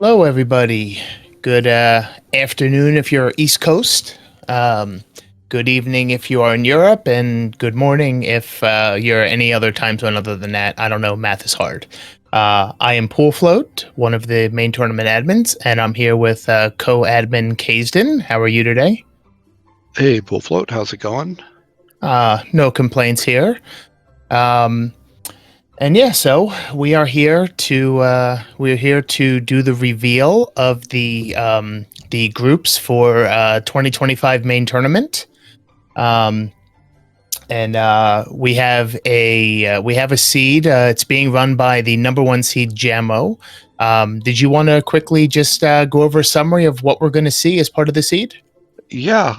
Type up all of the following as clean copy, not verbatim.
Hello, everybody. Good afternoon if you're East Coast. Um, Good evening if you are in Europe, and good morning if you're any other time zone other than that. I don't know. Math is hard. I am Pool Float, one of the main tournament admins, and I'm here with co-admin Kaysden. How are you today? Hey, Pool Float, how's it going? No complaints here. Um, And yeah, so we're here to do the reveal of the groups for 2025 main tournament. Um, and we have a seed. It's being run by the number one seed Jamo. Did you want to quickly just go over a summary of what we're going to see as part of the seed? Yeah,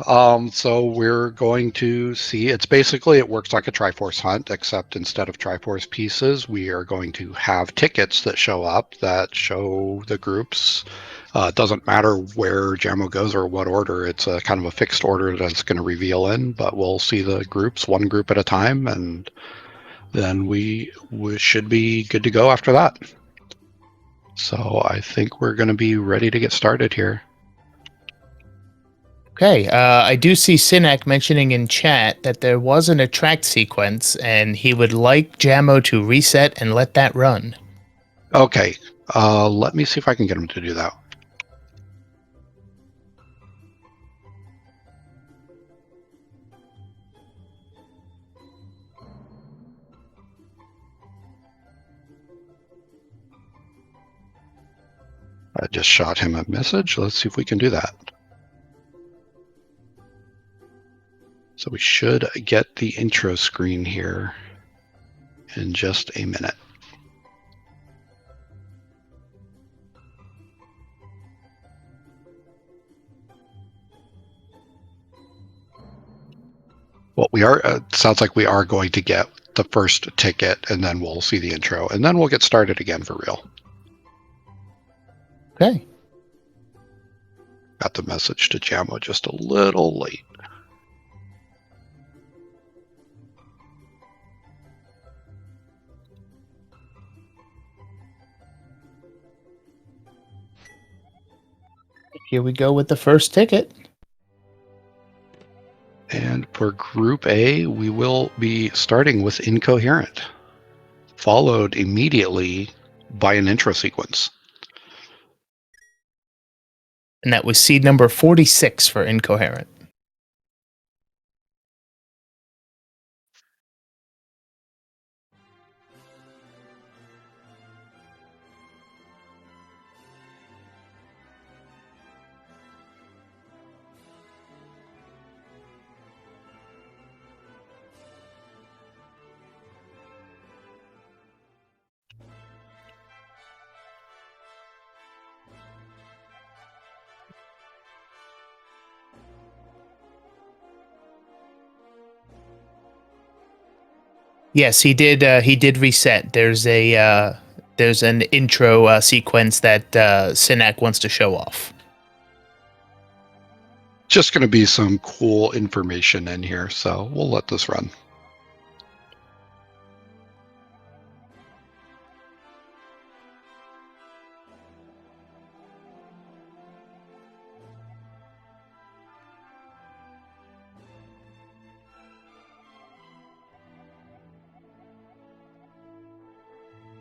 so we're going to see, it works like a Triforce hunt, except instead of Triforce pieces, we are going to have tickets that show up that show the groups. It doesn't matter where Jamo goes or what order, it's a kind of a fixed order that it's going to reveal in, but we'll see the groups one group at a time, and then we should be good to go after that. So I think we're going to be ready to get started here. Okay, I do see Sinek mentioning in chat that there was an attract sequence, and he would like Jamo to reset and let that run. Okay, let me see if I can get him to do that. I just shot him a message. Let's see if we can do that. So we should get the intro screen here in just a minute. Well, sounds like we are going to get the first ticket, and then we'll see the intro, and then we'll get started again for real. Okay. Got the message to Jamo just a little late. Here we go with the first ticket. And for Group A, we will be starting with Incoherent, followed immediately by an intro sequence. And that was seed number 46 for Incoherent. Yes, he did. He did reset. There's an intro sequence that Sinek wants to show off. Just going to be some cool information in here, so we'll let this run. –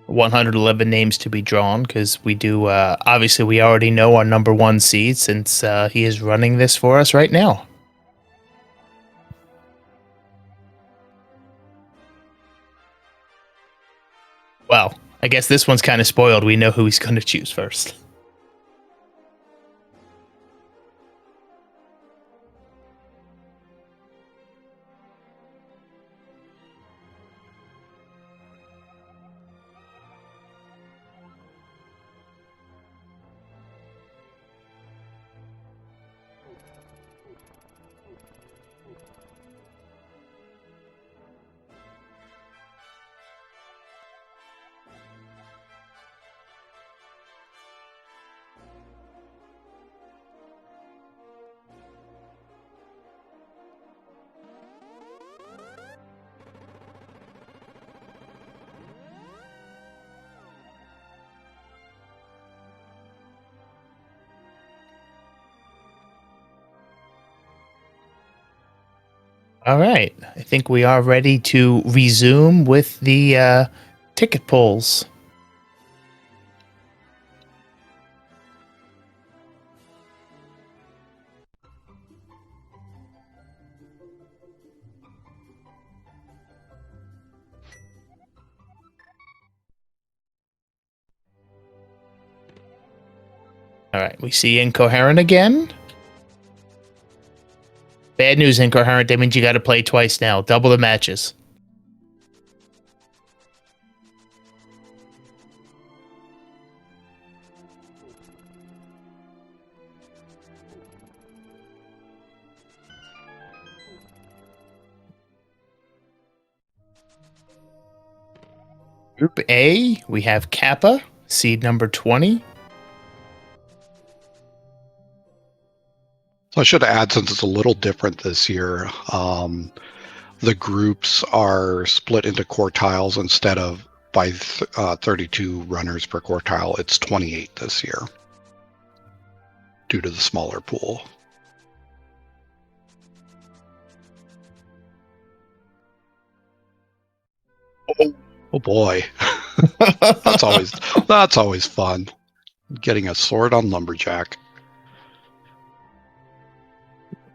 111 names to be drawn because we do. Obviously, we already know our number one seed since he is running this for us right now. Well, I guess this one's kind of spoiled. We know who he's going to choose first. All right. I think we are ready to resume with the ticket polls. All right. We see Incoherent again. Bad news, Incoherent. That means you got to play twice now. Double the matches. Group A, we have Kappa, seed number 20. So I should add, since it's a little different this year, the groups are split into quartiles instead of by 32 runners per quartile. It's 28 this year due to the smaller pool. Oh boy, that's always fun. Getting a sword on Lumberjack.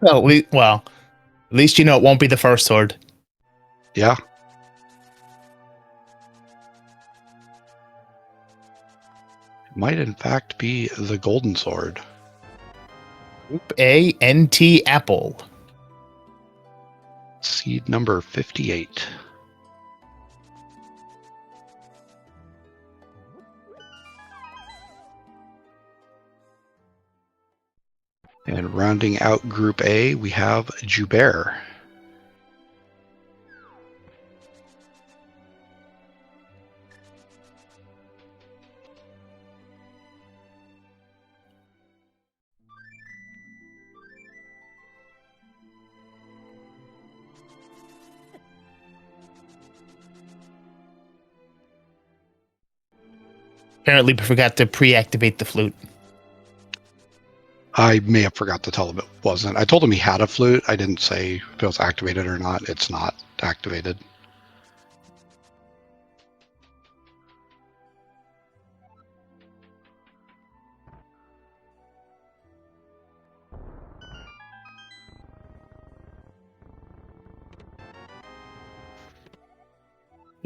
Well, at least you know it won't be the first sword. Yeah. It might in fact be the golden sword. Group A, NT Apple. Seed number 58. And rounding out Group A, we have Joubert. Apparently, we forgot to pre-activate the flute. I may have forgot to tell him it wasn't. I told him he had a flute. I didn't say if it was activated or not. It's not activated.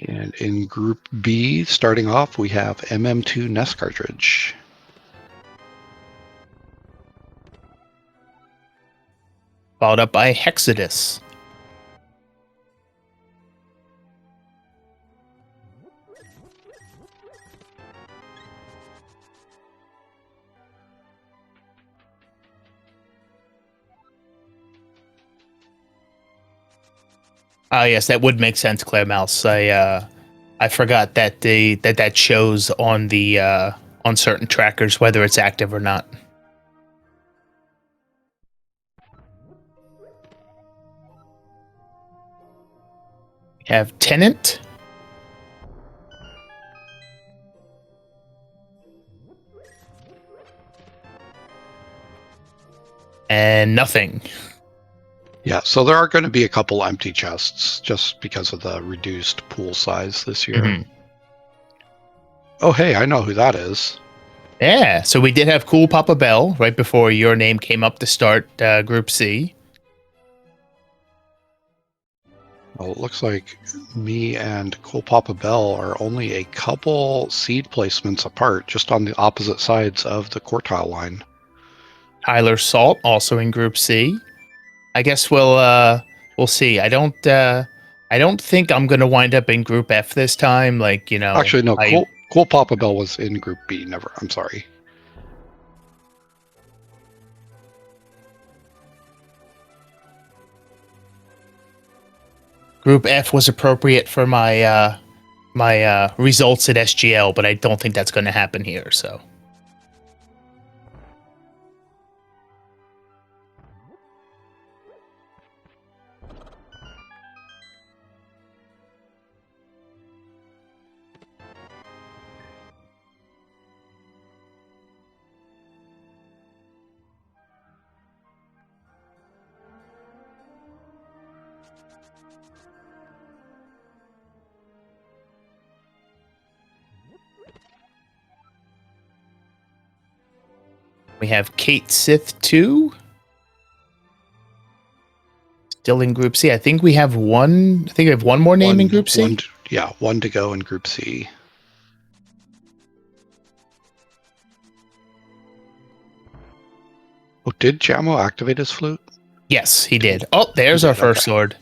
And in Group B, starting off, we have MM2 Nest Cartridge. Followed up by Hexadus. Yes, that would make sense, Claire Mouse. I forgot that that shows on the on certain trackers whether it's active or not. We have Tenant. And nothing. Yeah, so there are going to be a couple empty chests just because of the reduced pool size this year. Mm-hmm. Oh, hey, I know who that is. Yeah, so we did have Cool Papa Bell right before your name came up to start Group C. Well, it looks like me and Cool Papa Bell are only a couple seed placements apart, just on the opposite sides of the quartile line. Tyler Salt also in Group C. I guess we'll see. I don't think I'm gonna wind up in Group F this time. Like, you know, Actually, no, Cool Papa Bell was in Group B. Never. I'm sorry. Group F was appropriate for my my results at SGL, but I don't think that's going to happen here. So. We have Kate Sith 2. Still in Group C. I think we have one. I think we have one more name in Group C. One to go in Group C. Oh, did Jamo activate his flute? Yes, he did. Oh, there's our first sword.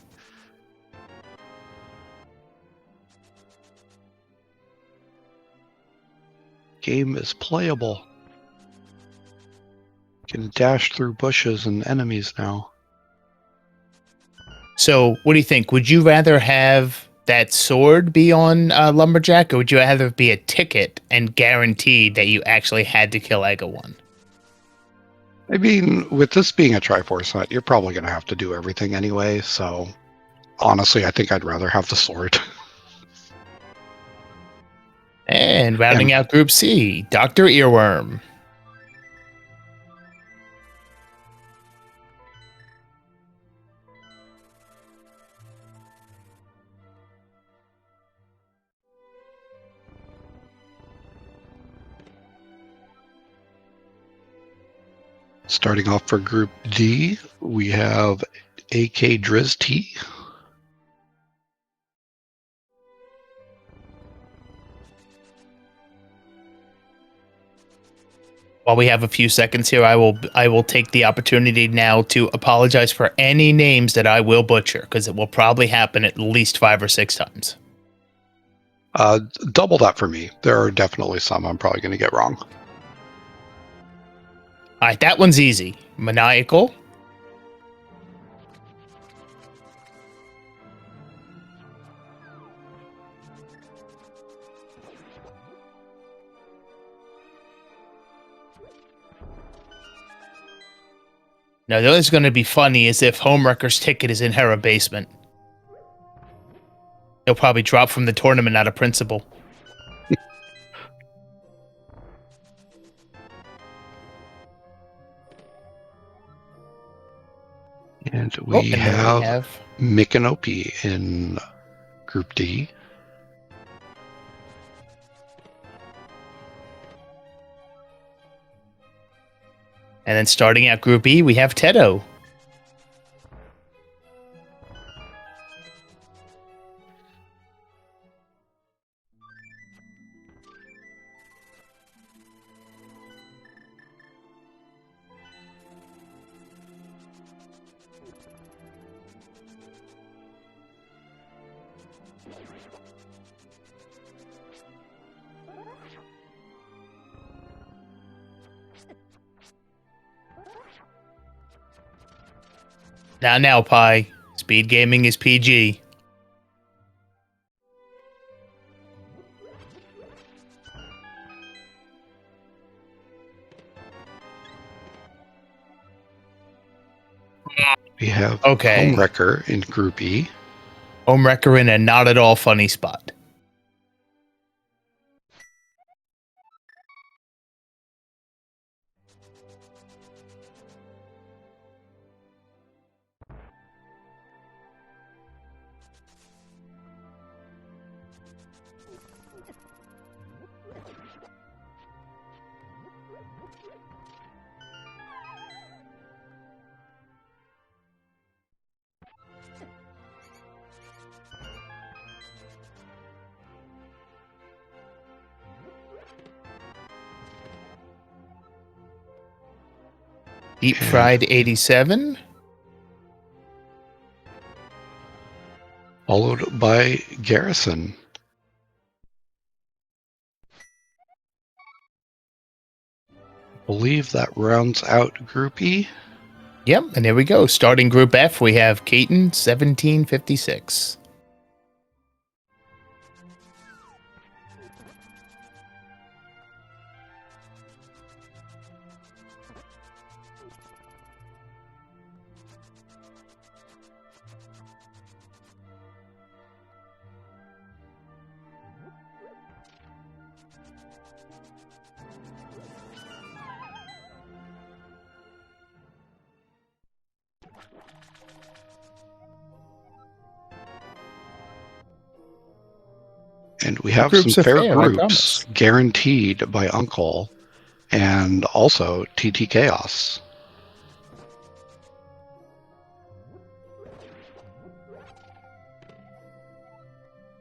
Game is playable. Can dash through bushes and enemies now. So, what do you think? Would you rather have that sword be on Lumberjack, or would you rather be a ticket and guaranteed that you actually had to kill Ega 1? I mean, with this being a Triforce hunt, you're probably going to have to do everything anyway, so honestly, I think I'd rather have the sword. And rounding out Group C, Dr. Earworm. Starting off for Group D, we have AK Driz T. While we have a few seconds here, I will take the opportunity now to apologize for any names that I will butcher, because it will probably happen at least 5 or 6 times. Double that for me. There are definitely some I'm probably going to get wrong. All right, that one's easy. Maniacal. Now, the only thing's going to be funny is if Homewrecker's ticket is in her basement. He'll probably drop from the tournament out of principle. And we have Mikanopy in Group D. And then starting out Group E, we have Tedo. Now, Pi. SpeedGaming is PG. We have Homewrecker in Group E. Homewrecker in a not at all funny spot. Deep Fried 87. Followed by Garrison. I believe that rounds out Group E. Yep, and here we go. Starting Group F, we have Keaton, 1756. And we have some Groups are fair fair, I groups promise. guaranteed by Uncle and also TT Chaos.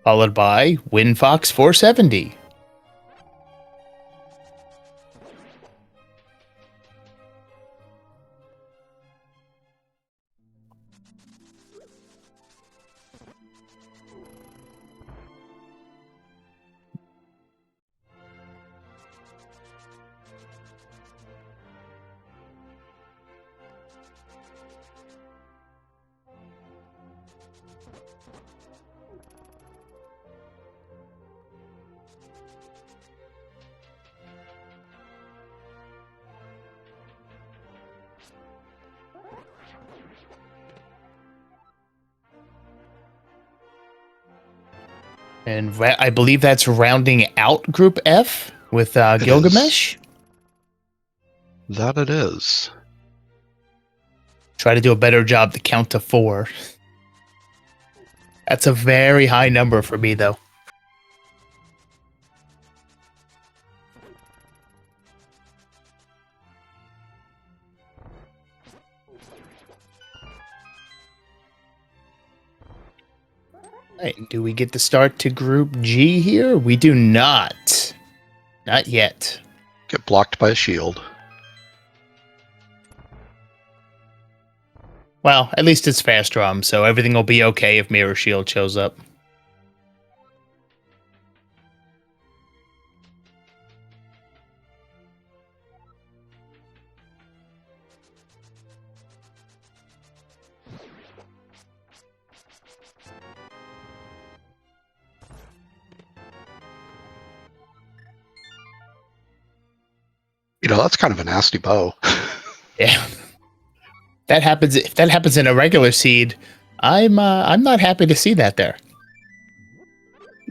Followed by WinFox 470. And I believe that's rounding out Group F with Gilgamesh. That it is. Try to do a better job to count to 4. That's a very high number for me, though. Right, do we get the start to Group G here? We do not. Not yet. Get blocked by a shield. Well, at least it's fast drum, so everything will be okay if Mirror Shield shows up. You know, that's kind of a nasty bow. Yeah. That happens if that happens in a regular seed. I'm not happy to see that there.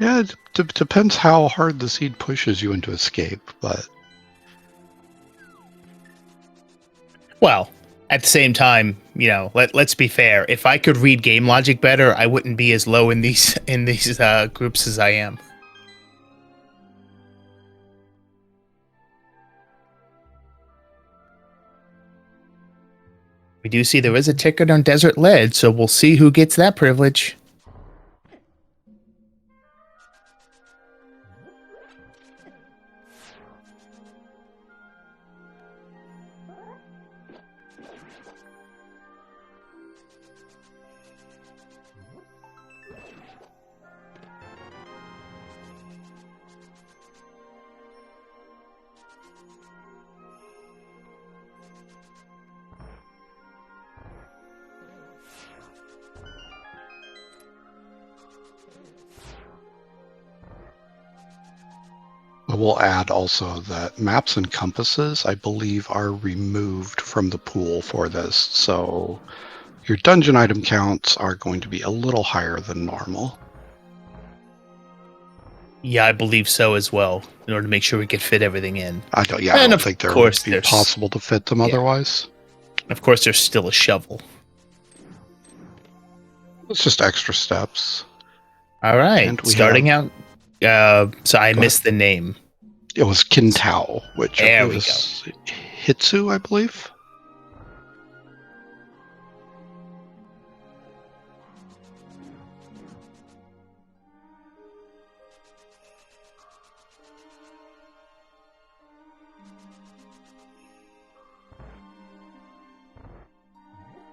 Yeah, it depends how hard the seed pushes you into escape, but Well, at the same time, you know, let's be fair. If I could read game logic better, I wouldn't be as low in these groups as I am. We do see there is a ticket on Desert Lead, so we'll see who gets that privilege. I will add also that maps and compasses, I believe, are removed from the pool for this. So your dungeon item counts are going to be a little higher than normal. Yeah, I believe so as well, in order to make sure we could fit everything in. I don't think there would be possible to fit them otherwise. Of course, there's still a shovel. It's just extra steps. All right, starting out. So I missed the name. It was Kintao, which there I believe is Hitsu, I believe.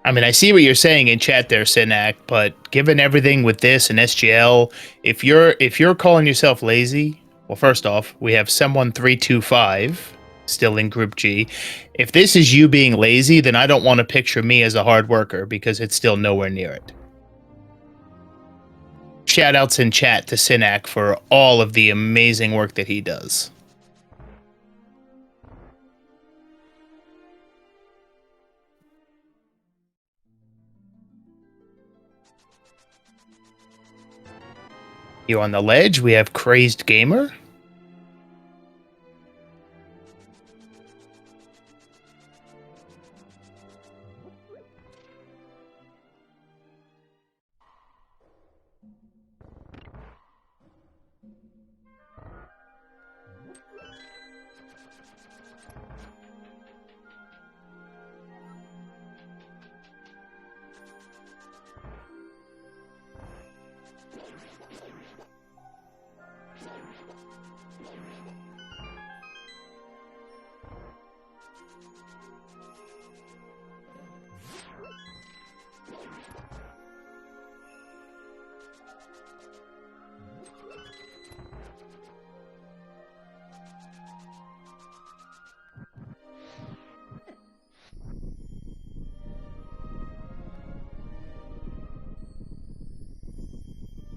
I mean, I see what you're saying in chat there, Synac, but given everything with this and SGL, if you're calling yourself lazy, well, first off, we have someone 325 still in Group G. If this is you being lazy, then I don't want to picture me as a hard worker because it's still nowhere near it. Shout outs in chat to Synac for all of the amazing work that he does. Here on the ledge, we have Crazed Gamer.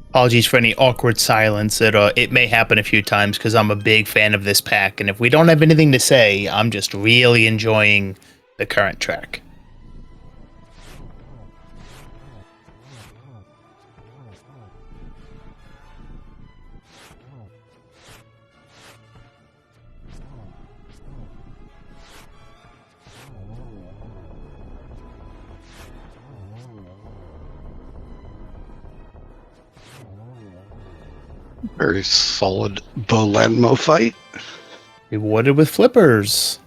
Apologies for any awkward silence. It may happen a few times because I'm a big fan of this pack, and if we don't have anything to say, I'm just really enjoying the current track. Very solid Bolanmo fight. Rewarded with flippers.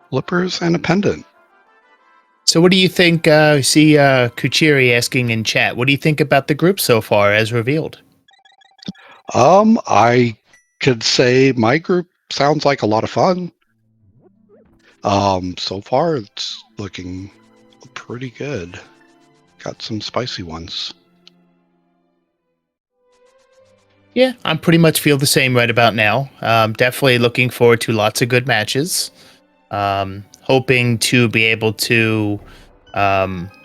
Flippers and a pendant. So what do you think? See Kuchiri asking in chat, what do you think about the group so far as revealed? I could say my group sounds like a lot of fun. So far it's looking pretty good. Got some spicy ones. Yeah, I pretty much feel the same right about now. Definitely looking forward to lots of good matches. Hoping to be able to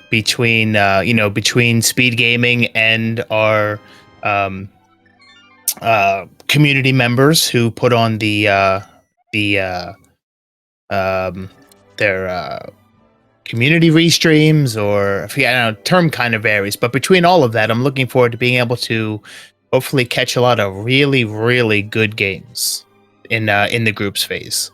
between SpeedGaming and our community members who put on their community restreams, or I don't know, term kind of varies, but between all of that, I'm looking forward to being able to hopefully catch a lot of really, really good games in the groups phase.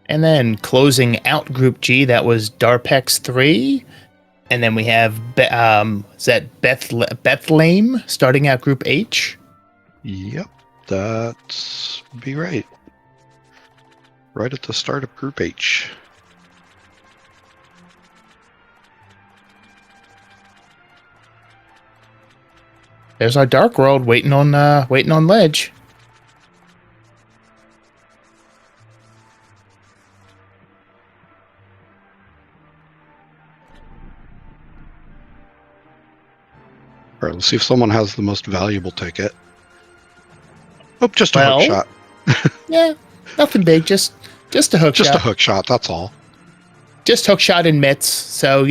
And then closing out Group G, that was Darpex 3. And then we have, is that Bethlehem starting out Group H? Yep, that's be right. Right at the start of Group H. There's our Dark World waiting on Ledge. All right, let's see if someone has the most valuable ticket. Oh, just a hook shot. Yeah, nothing big, just a hook shot. Just a hook shot, that's all. Just hook shot and mitts. So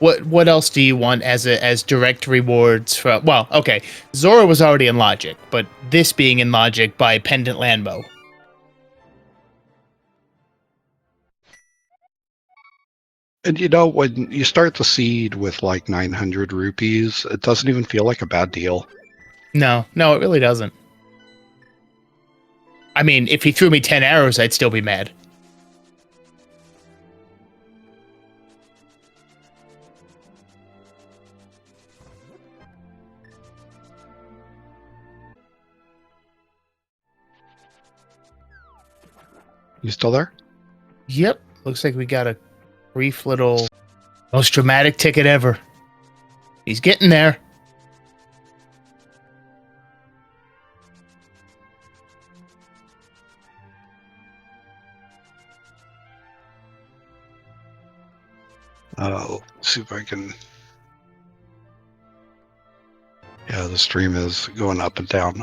what else do you want as direct rewards for? Well, okay, Zora was already in Logic, but this being in Logic by Pendant Landbow. And when you start the seed with like 900 rupees, it doesn't even feel like a bad deal. No, it really doesn't. I mean, if he threw me 10 arrows, I'd still be mad. You still there? Yep. Looks like we got a brief little most dramatic ticket ever. He's getting there. Let's see if I can. Yeah, the stream is going up and down.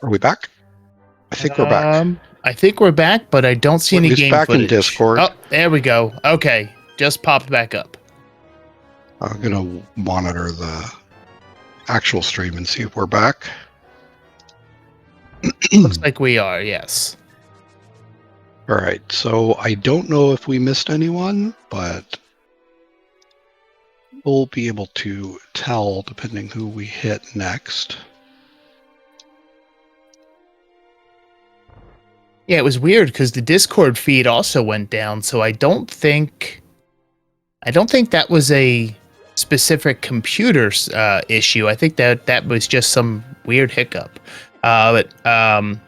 Are we back? I think we're back. I think we're back, but I don't see We're at any least game back in footage. Discord. Oh, there we go. Okay, just popped back up. I'm going to monitor the actual stream and see if we're back. Looks like we are, yes. All right, so I don't know if we missed anyone, but we'll be able to tell depending who we hit next. Yeah, it was weird because the Discord feed also went down, so I don't think that was a specific computer issue. I think that was just some weird hiccup. But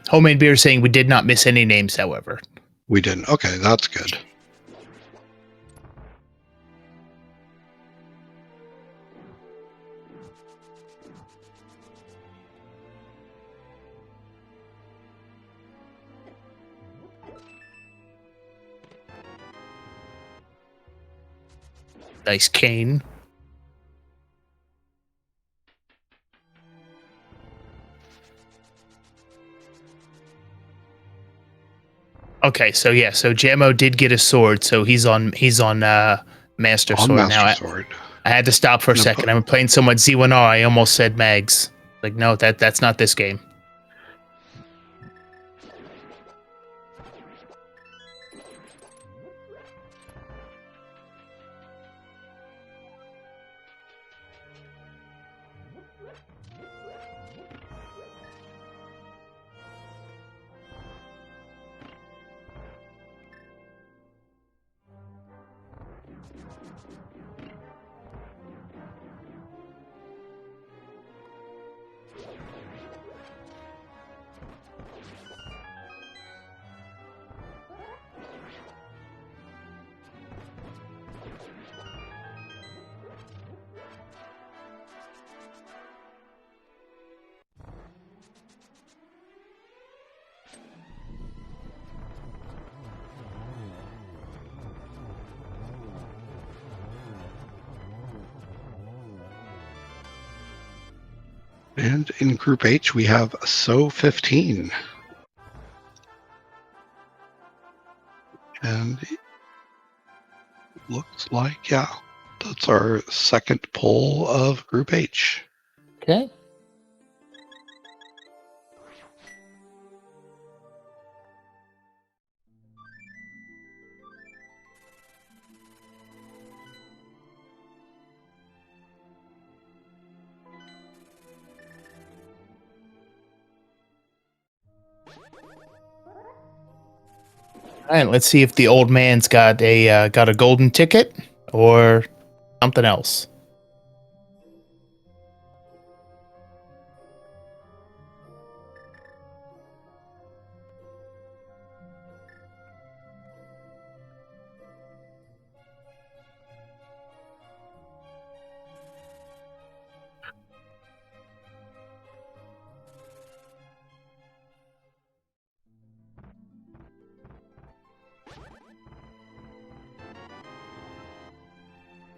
Homemade Beer is saying we did not miss any names, however. We didn't. Okay, that's good. Nice cane. Okay, so Jamo did get a sword, so he's on Master Sword now. Sword. I had to stop for a second. I'm playing so much Z1R, I almost said Mags. Like, no, that's not this game. And in Group H, we have So15. And it looks like, yeah, that's our second poll of Group H. Okay. All right, let's see if the old man's got a golden ticket or something else.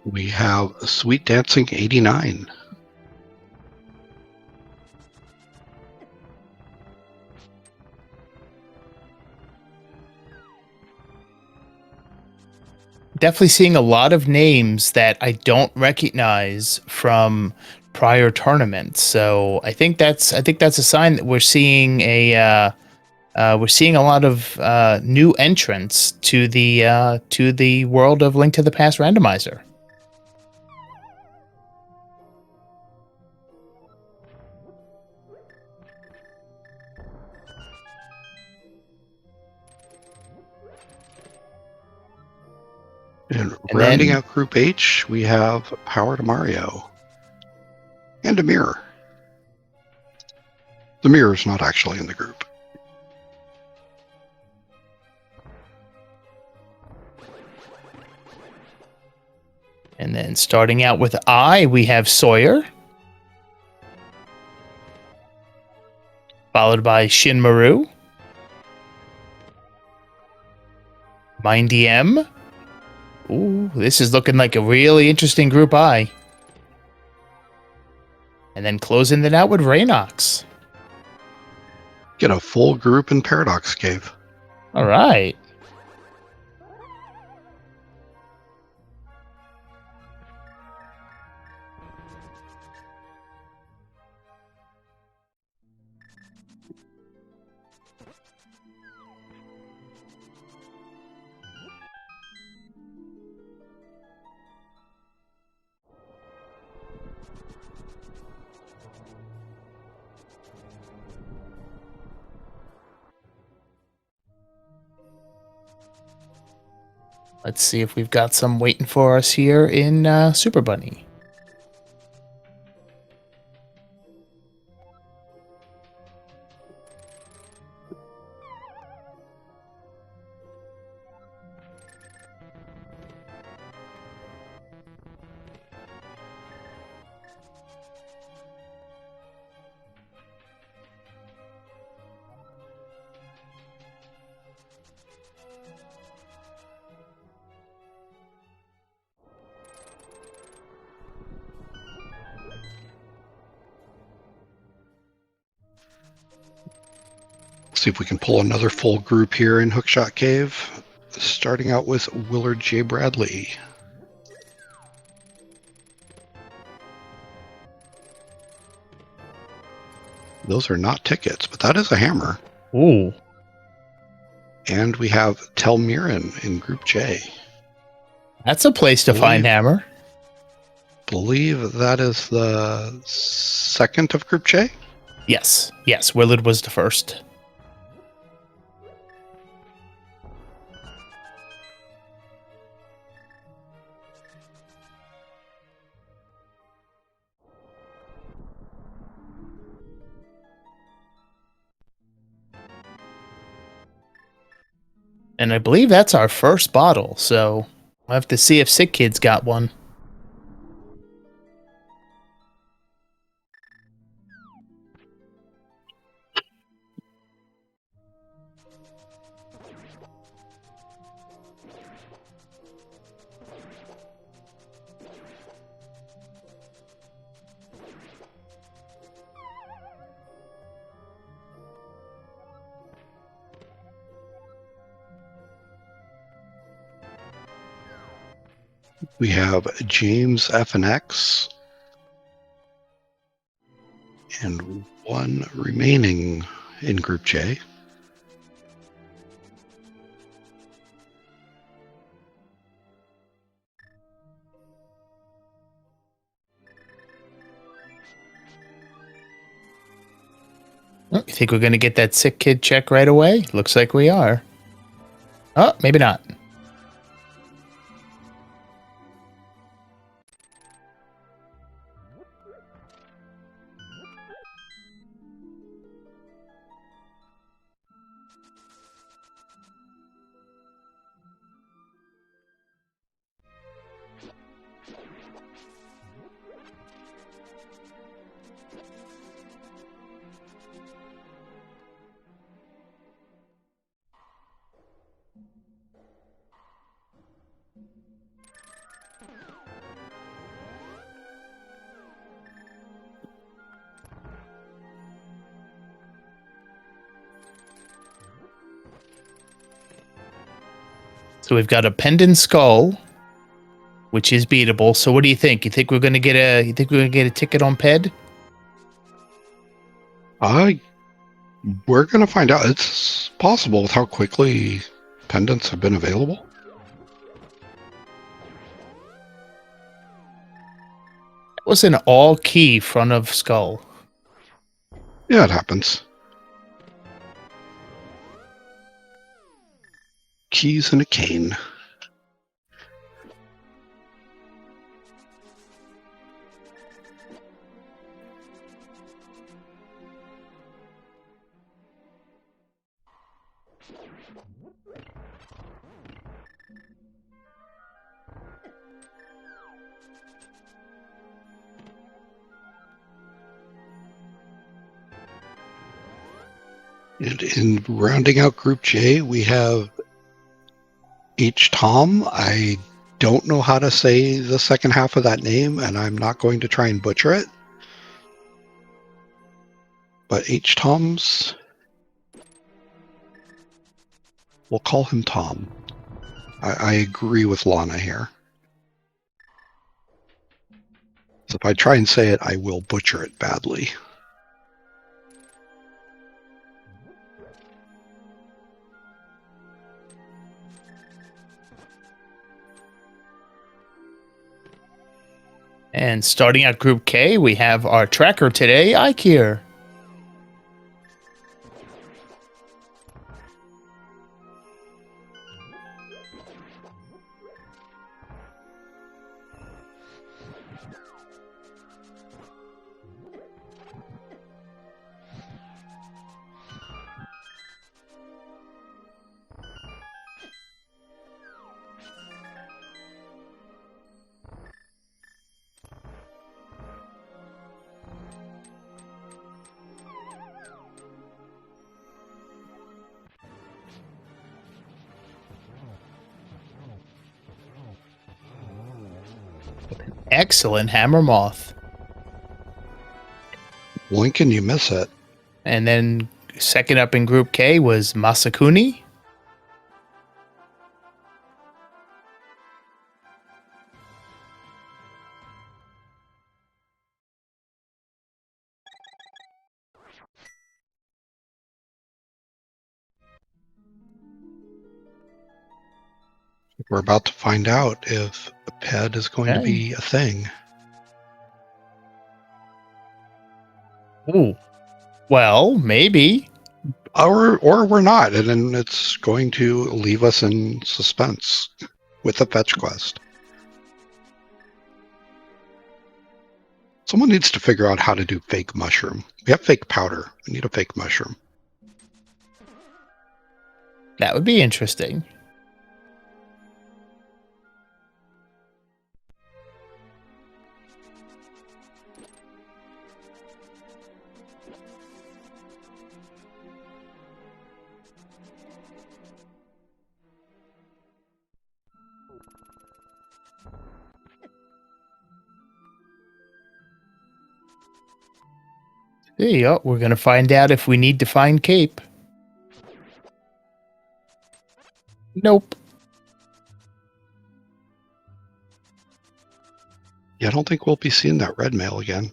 We have Sweet Dancing 89. Definitely seeing a lot of names that I don't recognize from prior tournaments. So I think that's a sign that we're seeing a lot of new entrants to the world of Link to the Past randomizer. And rounding out Group H, we have Power to Mario. And a mirror. The mirror is not actually in the group. And then starting out with I, we have Sawyer. Followed by Shinmaru. Mindy M. Ooh, this is looking like a really interesting group I. And then closing it out with Raynox. Get a full group in Paradox Cave. All right. Let's see if we've got some waiting for us here in Super Bunny. See if we can pull another full group here in Hookshot Cave, starting out with Willard J. Bradley. Those are not tickets, but that is a hammer. Ooh. And we have Tel Mirren in Group J. That's a place to find hammer. Believe that is the second of Group J? Yes. Yes, Willard was the first. And I believe that's our first bottle, so we'll have to see if Sick Kid's got one. We have James F and X, and one remaining in Group J. Oh, you think we're going to get that Sick Kid check right away? Looks like we are. Oh, maybe not. So we've got a pendant skull, which is beatable. So what do you think? You think we're gonna get a ticket on Ped? We're gonna find out. It's possible with how quickly pendants have been available. That was an all key front of skull. Yeah, it happens. Keys and a cane. And in rounding out Group J, we have H. Tom. I don't know how to say the second half of that name, and I'm not going to try and butcher it. But H. Tom's We'll call him Tom. I agree with Lana here. So if I try and say it, I will butcher it badly. And starting at Group K, we have our tracker today, Ikir. Excellent Hammer Moth. Lincoln, you miss it. And then second up in Group K was Masakuni. We're about to find out if a ped is going to be a thing. Ooh. Well, maybe. Or we're not, and then it's going to leave us in suspense with a fetch quest. Someone needs to figure out how to do fake mushroom. We have fake powder. We need a fake mushroom. That would be interesting. There you go. We're going to find out if we need to find Cape. Nope. Yeah, I don't think we'll be seeing that red mail again.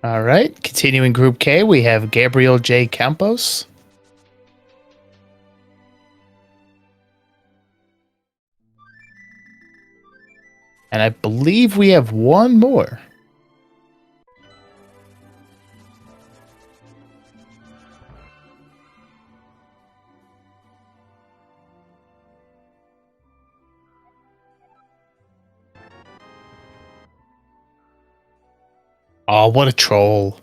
All right. Continuing Group K, we have Gabriel J. Campos. And I believe we have one more. Oh, what a troll.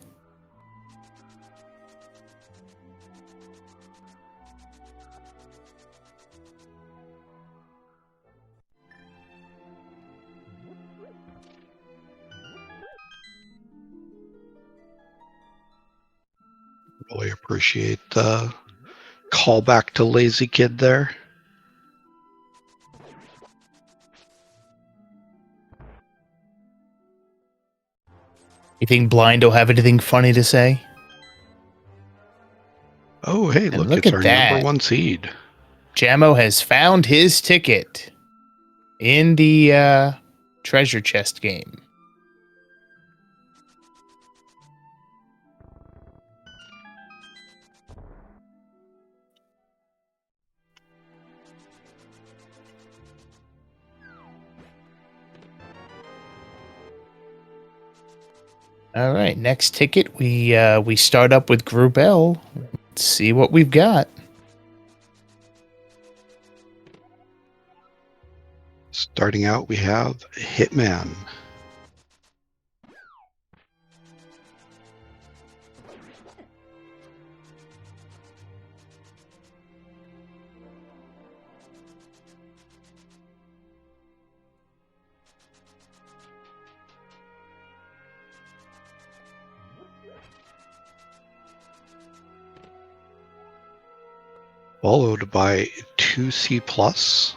Really appreciate the callback to Lazy Kid there. You think Blind will have anything funny to say? Oh, hey, And look, it's our number one seed. Jamo has found his ticket in the treasure chest game. All right, next ticket we start up with Group L. Let's see what we've got. Starting out, we have Hitman. Followed by 2C+.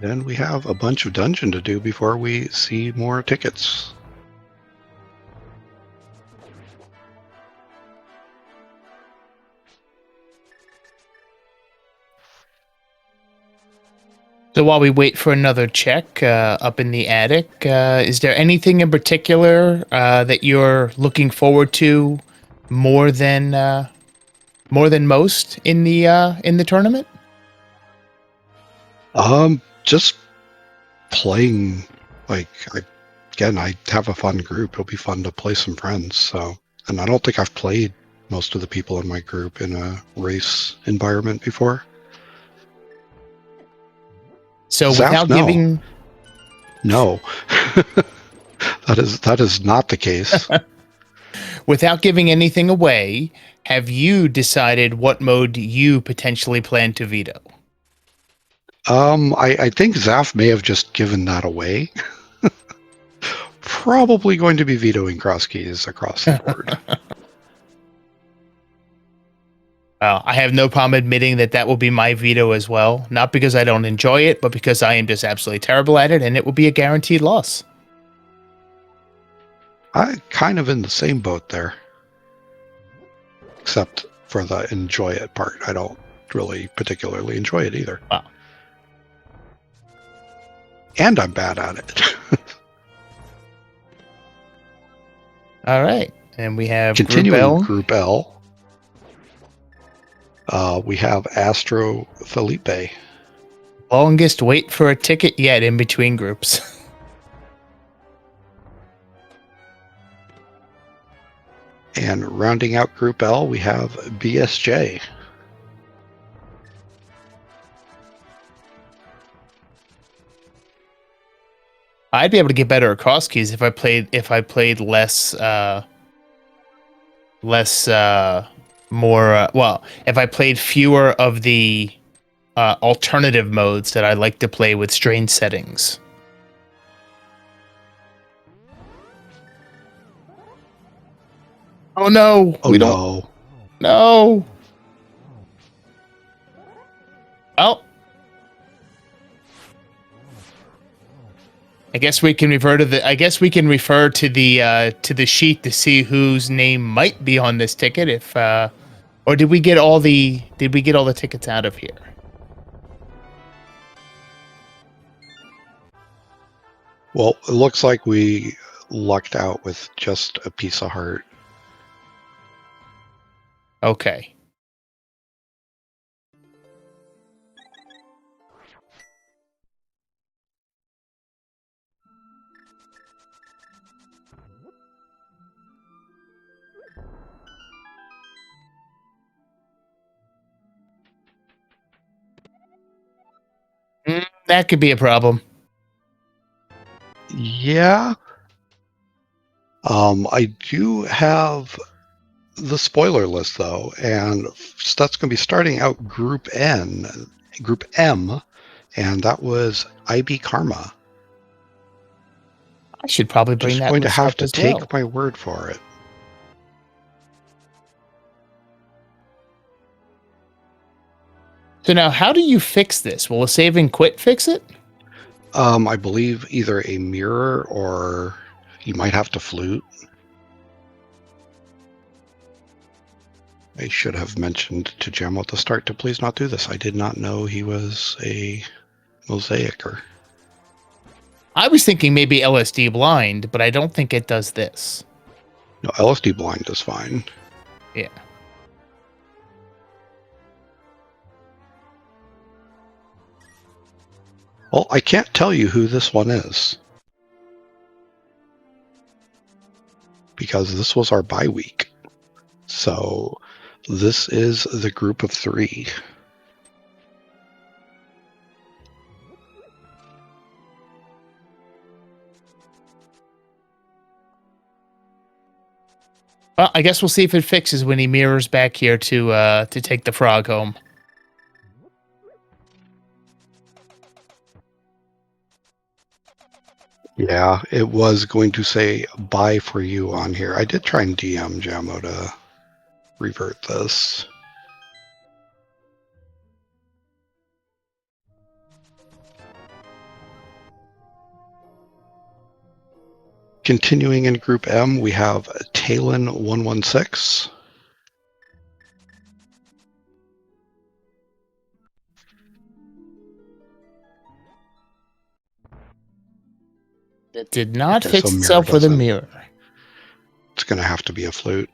Then we have a bunch of dungeon to do before we see more tickets. So while we wait for another check up in the attic, is there anything in particular that you're looking forward to more than most in the tournament? Just playing. Like, I have a fun group. It'll be fun to play some friends. So, and I don't think I've played most of the people in my group in a race environment before. So Zaf, without no. giving No, that is not the case. without giving anything away, have you decided what mode you potentially plan to veto? I think Zaf may have just given that away. Probably going to be vetoing cross keys across the board. I have no problem admitting that will be my veto as well. Not because I don't enjoy it, but because I am just absolutely terrible at it, and it will be a guaranteed loss. I'm kind of in the same boat there. Except for the enjoy it part. I don't really particularly enjoy it either. Wow. And I'm bad at it. All right. And we have Continuing Group L. Group L. We have Astro Felipe. Longest wait for a ticket yet in between groups. And rounding out Group L, we have BSJ. I'd be able to get better at cross keys if I played less if I played fewer of the alternative modes that I like to play with strange settings. Oh no! Oh, no. No. Well, I guess we can refer to the sheet to see whose name might be on this ticket. If or did we get all the tickets out of here? Well, it looks like we lucked out with just a piece of heart. Okay. That could be a problem. Yeah. I do have the spoiler list though, and that's going to be starting out Group M, and that was IB Karma. I should probably bring that. Just going to have to take well. my word for it. So now, how do you fix this? Will a save and quit fix it? I believe either a mirror or you might have to flute. I should have mentioned to Gem at the start to please not do this. I did not know he was a mosaicer. I was thinking maybe LSD blind, but I don't think it does this. No, LSD blind is fine. Yeah. Well, I can't tell you who this one is. Because this was our bye week. So this is the group of 3. Well, I guess we'll see if it fixes when he mirrors back here to take the frog home. Yeah, it was going to say bye for you on here. I did try and DM Jammo to revert this. Continuing in Group M, we have Talon 116. It did not Okay, fix so itself with a doesn't. mirror. It's going to have to be a flute.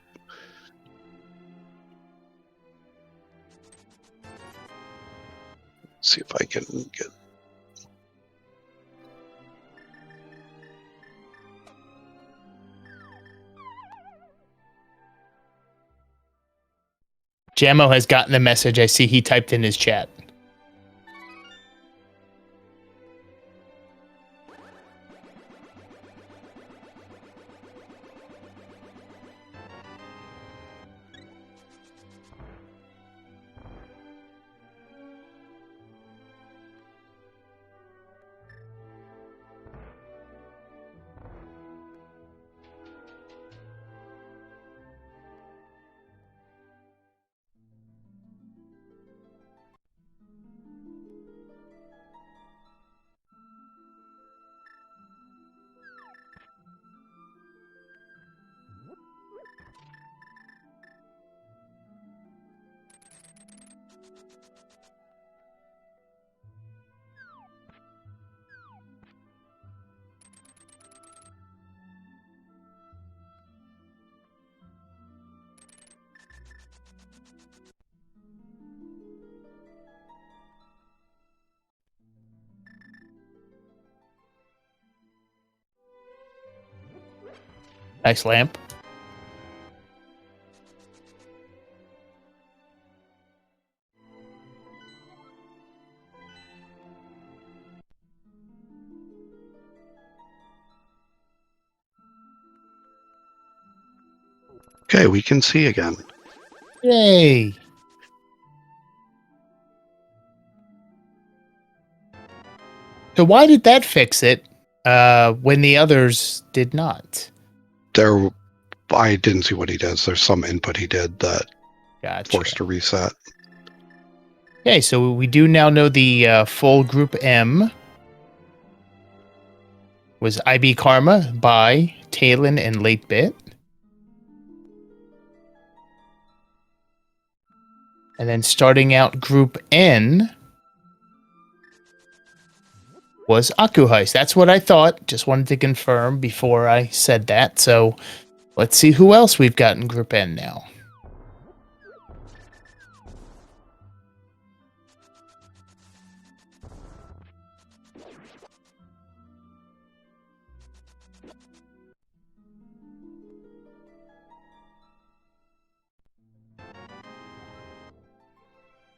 See if I can get... Jammo has gotten the message. I see he typed in his chat. Nice lamp. Okay, we can see again. Yay! So why did that fix it when the others did not? I didn't see what he does. There's some input he did that Gotcha. forced a reset. Okay, so we do now know the full Group M was IB Karma by Talon and Late Bit. And then starting out Group N was Aku Heist. That's what I thought. Just wanted to confirm before I said that. So let's see who else we've got in Group N now.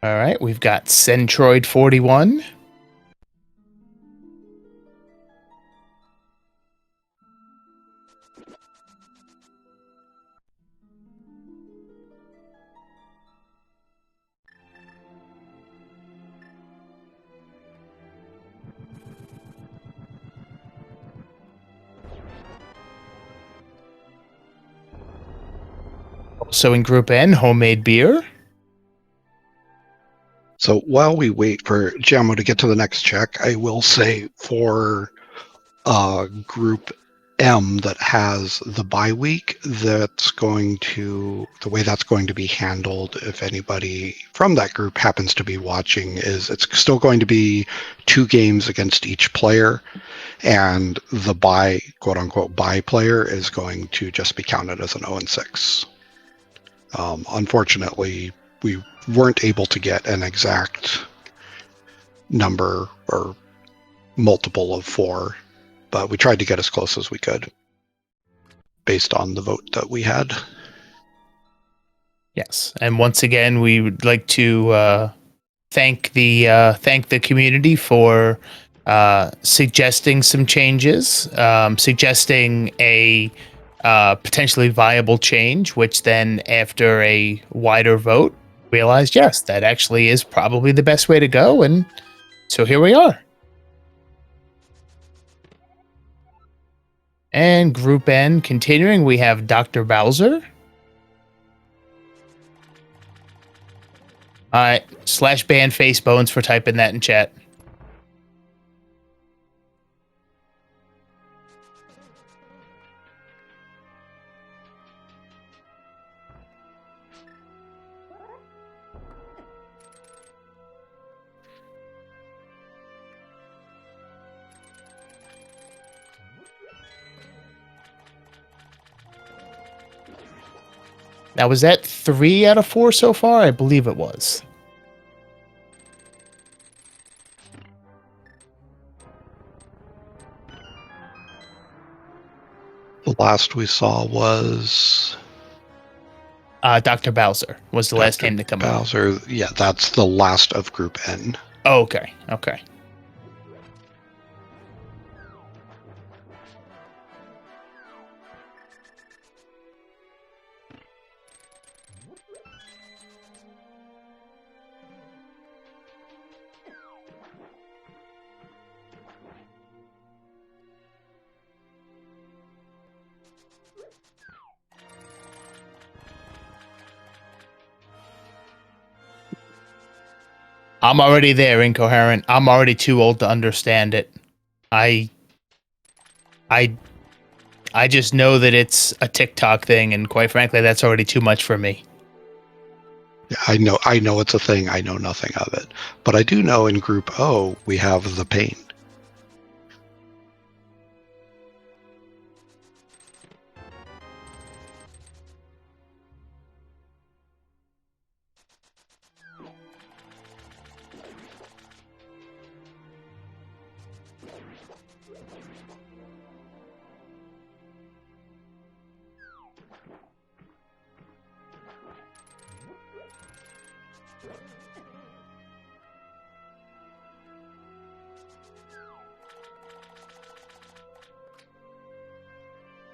All right, we've got Centroid 41. Also in Group N, Homemade Beer. So while we wait for Jammo to get to the next check, I will say for Group M that has the bye week, the way that's going to be handled, if anybody from that group happens to be watching, is it's still going to be 2 games against each player, and the quote unquote bye player is going to just be counted as an 0-6. Unfortunately, we weren't able to get an exact number or multiple of 4, but we tried to get as close as we could based on the vote that we had. Yes, and once again, we would like to thank the community for suggesting some changes, suggesting a potentially viable change, which then, after a wider vote, realized yes, that actually is probably the best way to go, and so here we are. And Group N, continuing, we have Dr. Bowser. All right, /ban Facebones for typing that in chat. Now, was that 3 out of 4 so far? I believe it was. The last we saw was Dr. Bowser was the last name to come up. Bowser. Yeah, that's the last of Group N. Oh, okay. Okay. I'm already there, Incoherent. I'm already too old to understand it. I just know that it's a TikTok thing, and quite frankly, that's already too much for me. Yeah, I know it's a thing. I know nothing of it, but I do know in Group O we have the pain.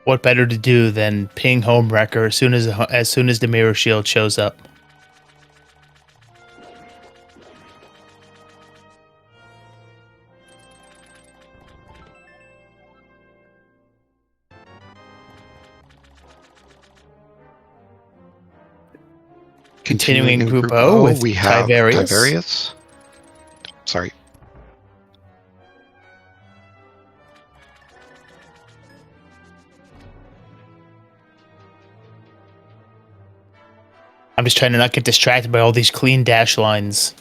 What better to do than ping home wrecker as soon as the mirror shield shows up? Continuing in Group O with we have Tiverius. Tiverius. Sorry. I'm just trying to not get distracted by all these clean dash lines.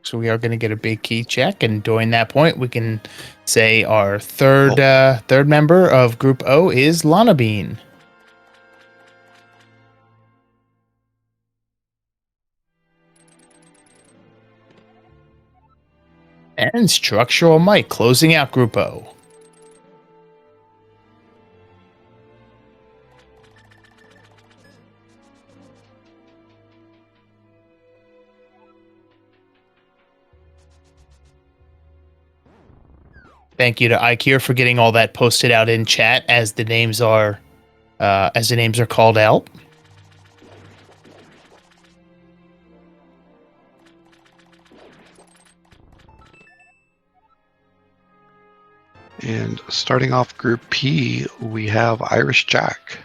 So we are going to get a big key check, and during that point, we can say our third member of Group O is Lana Bean. And Structural Mike closing out Group O. Thank you to Ikir for getting all that posted out in chat as the names are called out. And starting off Group P, we have Irish Jack.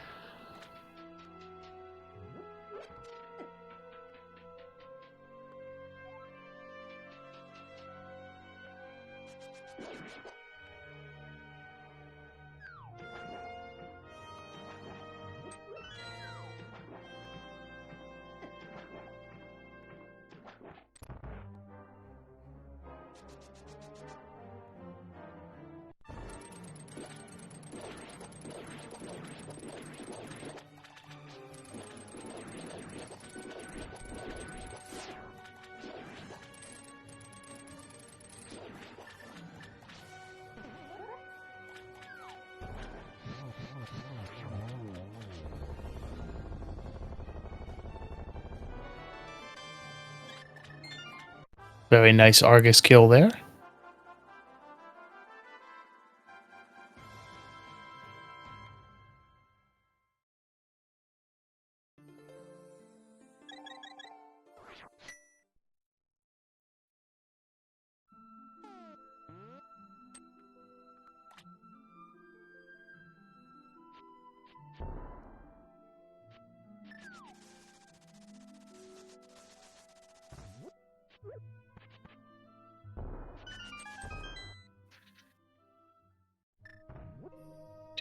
Very nice Argus kill there.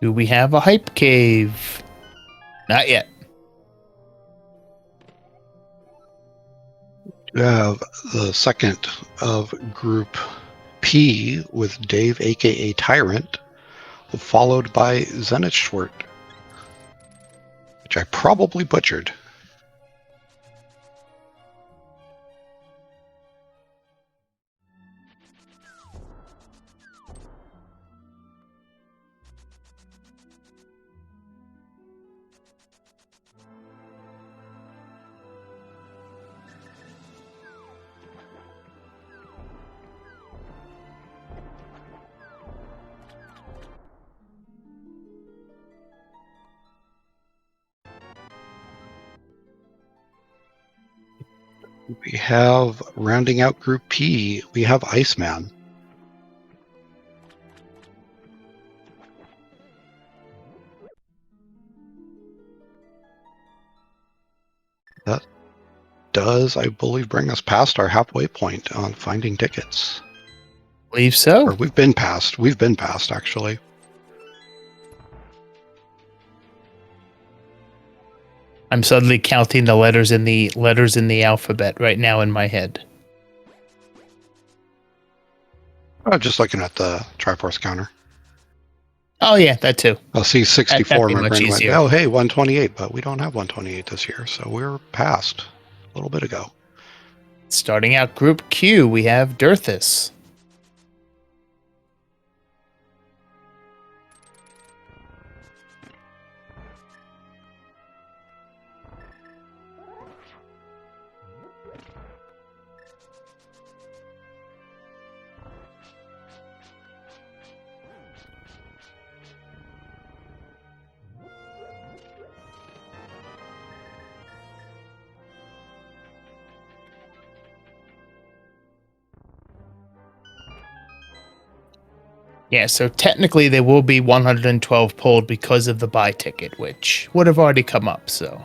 Do we have a hype cave? Not yet. We have the second of Group P with Dave, aka Tyrant, followed by Zenithschwert, which I probably butchered. We have, rounding out Group P, we have Iceman. That does, I believe, bring us past our halfway point on finding tickets. Believe so. Or we've been past, actually. I'm suddenly counting the letters in the alphabet right now in my head. I'm just looking at the Triforce counter. Oh yeah, that too. I'll see 64. That'd be My much brain went, easier. oh hey, 128, but we don't have 128 this year, so we're past a little bit ago. Starting out Group Q, we have Dirthus. Yeah, so technically there will be 112 pulled because of the buy ticket, which would have already come up, so.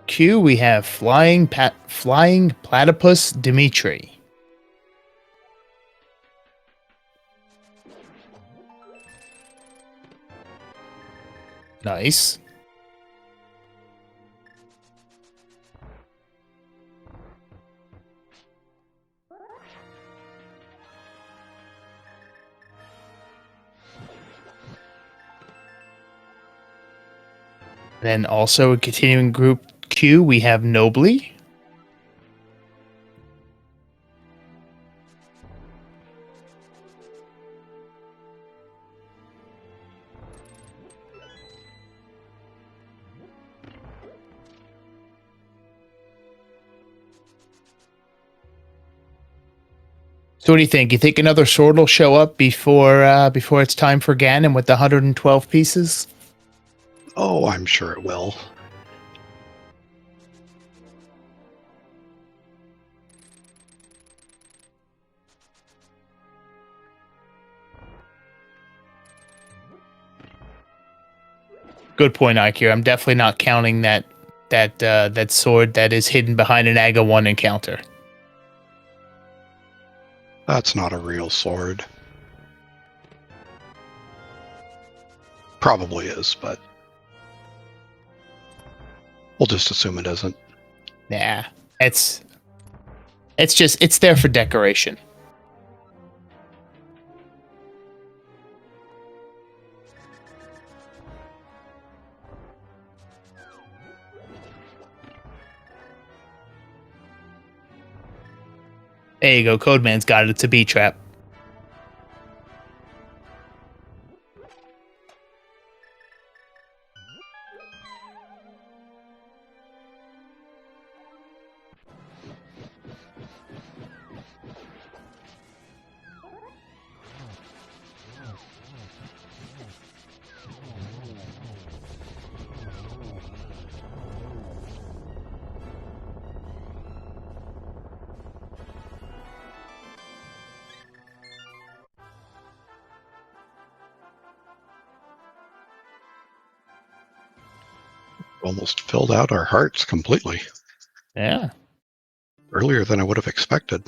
Q, we have Flying Platypus Dimitri. Nice. Then also continuing Group Q, we have Nobly. So what do you think? You think another sword will show up before it's time for Ganon with the 112 pieces? Oh, I'm sure it will. Good point, IQ. I'm definitely not counting that sword that is hidden behind an Aga 1 encounter. That's not a real sword. Probably is, but we'll just assume it isn't. Nah, it's there for decoration. There you go. Codeman's got it. It's a B-trap. almost filled out our hearts completely. Yeah. Earlier than I would have expected.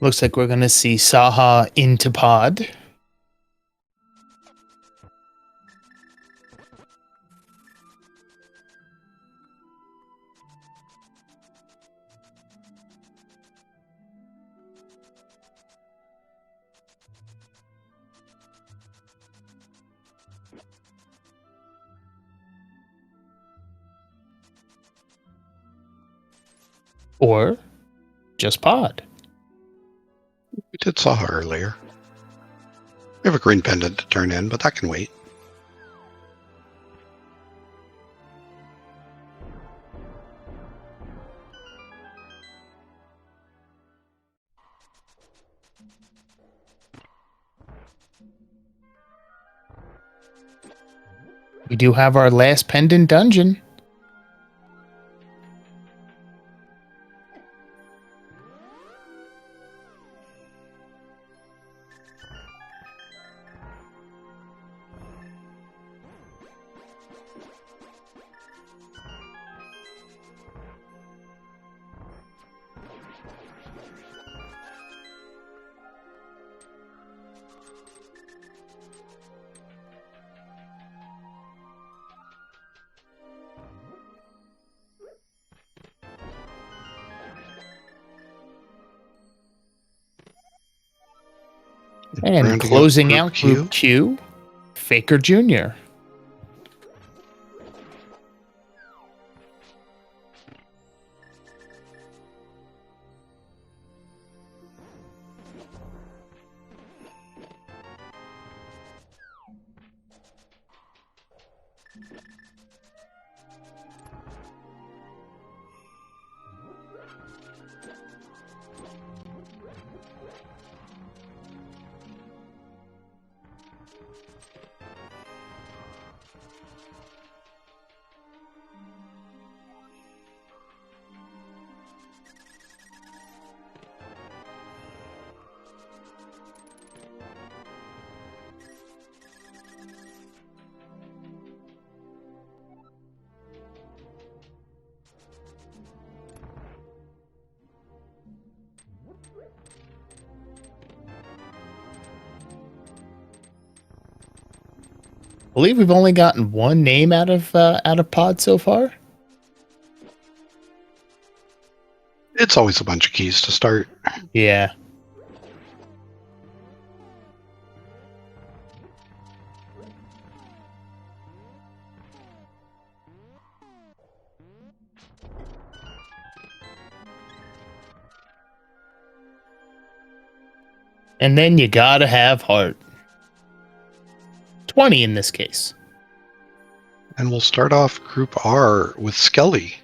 Looks like we're going to see Saha into pod. Or just pod. We did Saha earlier. We have a green pendant to turn in, but that can wait. We do have our last pendant dungeon. And Rounding closing out Group Q, Faker Jr. I believe we've only gotten one name out of pod so far. It's always a bunch of keys to start. Yeah. And then you gotta have heart. 20 in this case. And we'll start off Group R with Skelly.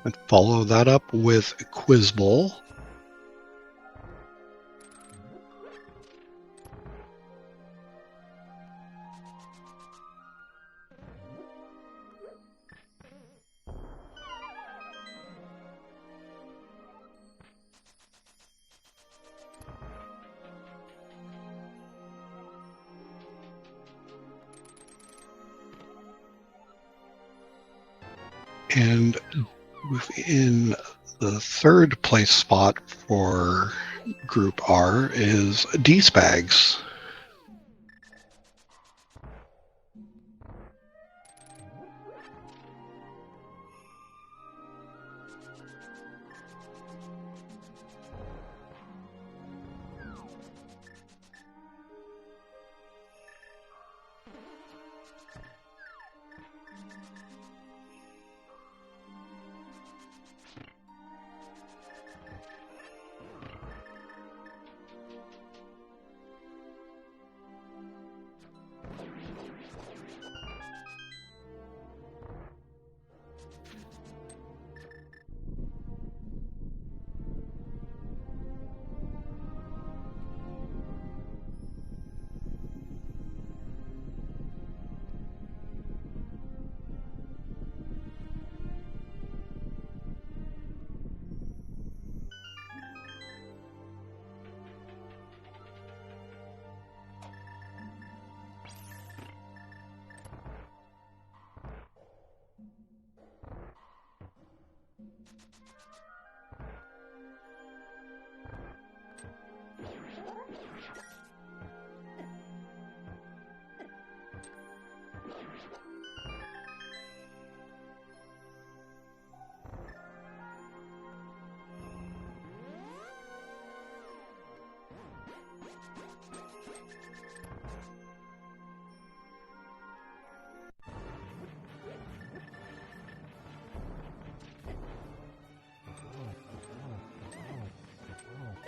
And follow that up with Quizbowl. And in the third place spot for Group R is D-Spags.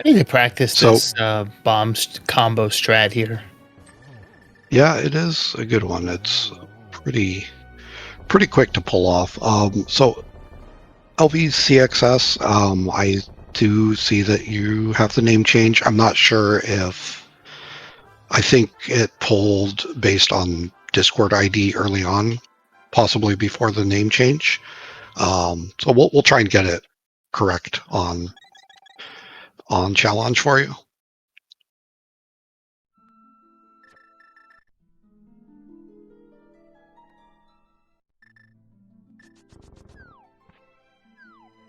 I need to practice So- this combo strat here. Yeah, it is a good one. It's pretty quick to pull off. So LVCXS, I do see that you have the name change. I'm not sure if I think it pulled based on Discord ID early on, possibly before the name change. So we'll try and get it correct on challenge for you.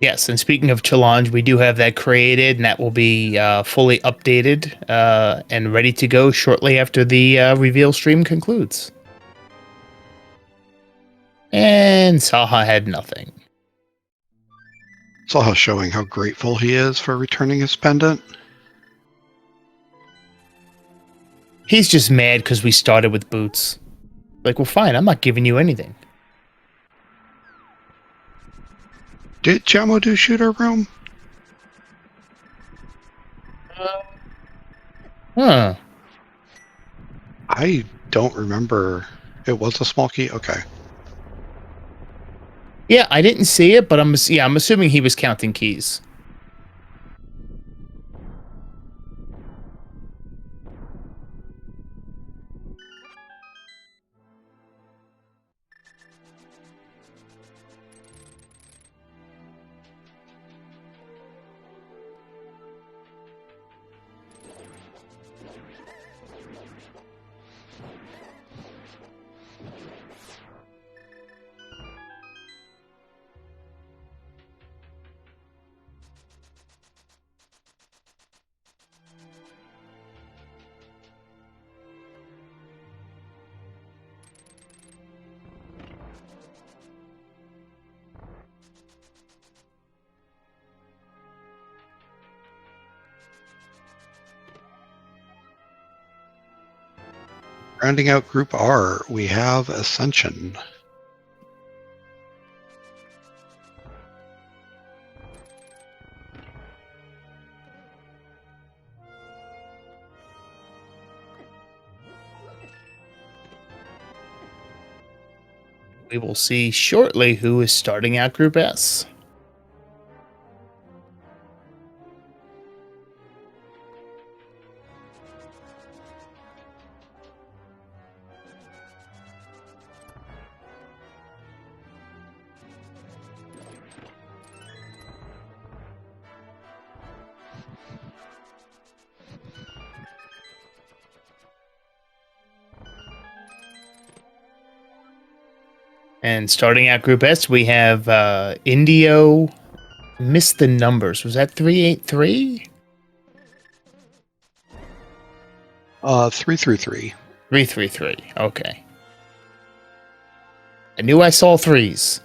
Yes, and speaking of challenge, we do have that created, and that will be fully updated and ready to go shortly after the reveal stream concludes. And Saha had nothing. Saw showing how grateful he is for returning his pendant. He's just mad because we started with boots. Like, well, fine, I'm not giving you anything. Did Jamo do shooter room? Huh. I don't remember. It was a small key? Okay. Yeah, I didn't see it, but I'm assuming he was counting keys. Rounding out Group R, we have Ascension. We will see shortly who is starting out Group S. And starting out Group S, we have Indio. Missed the numbers. Was that 383? 333. 333. Okay. I knew I saw threes.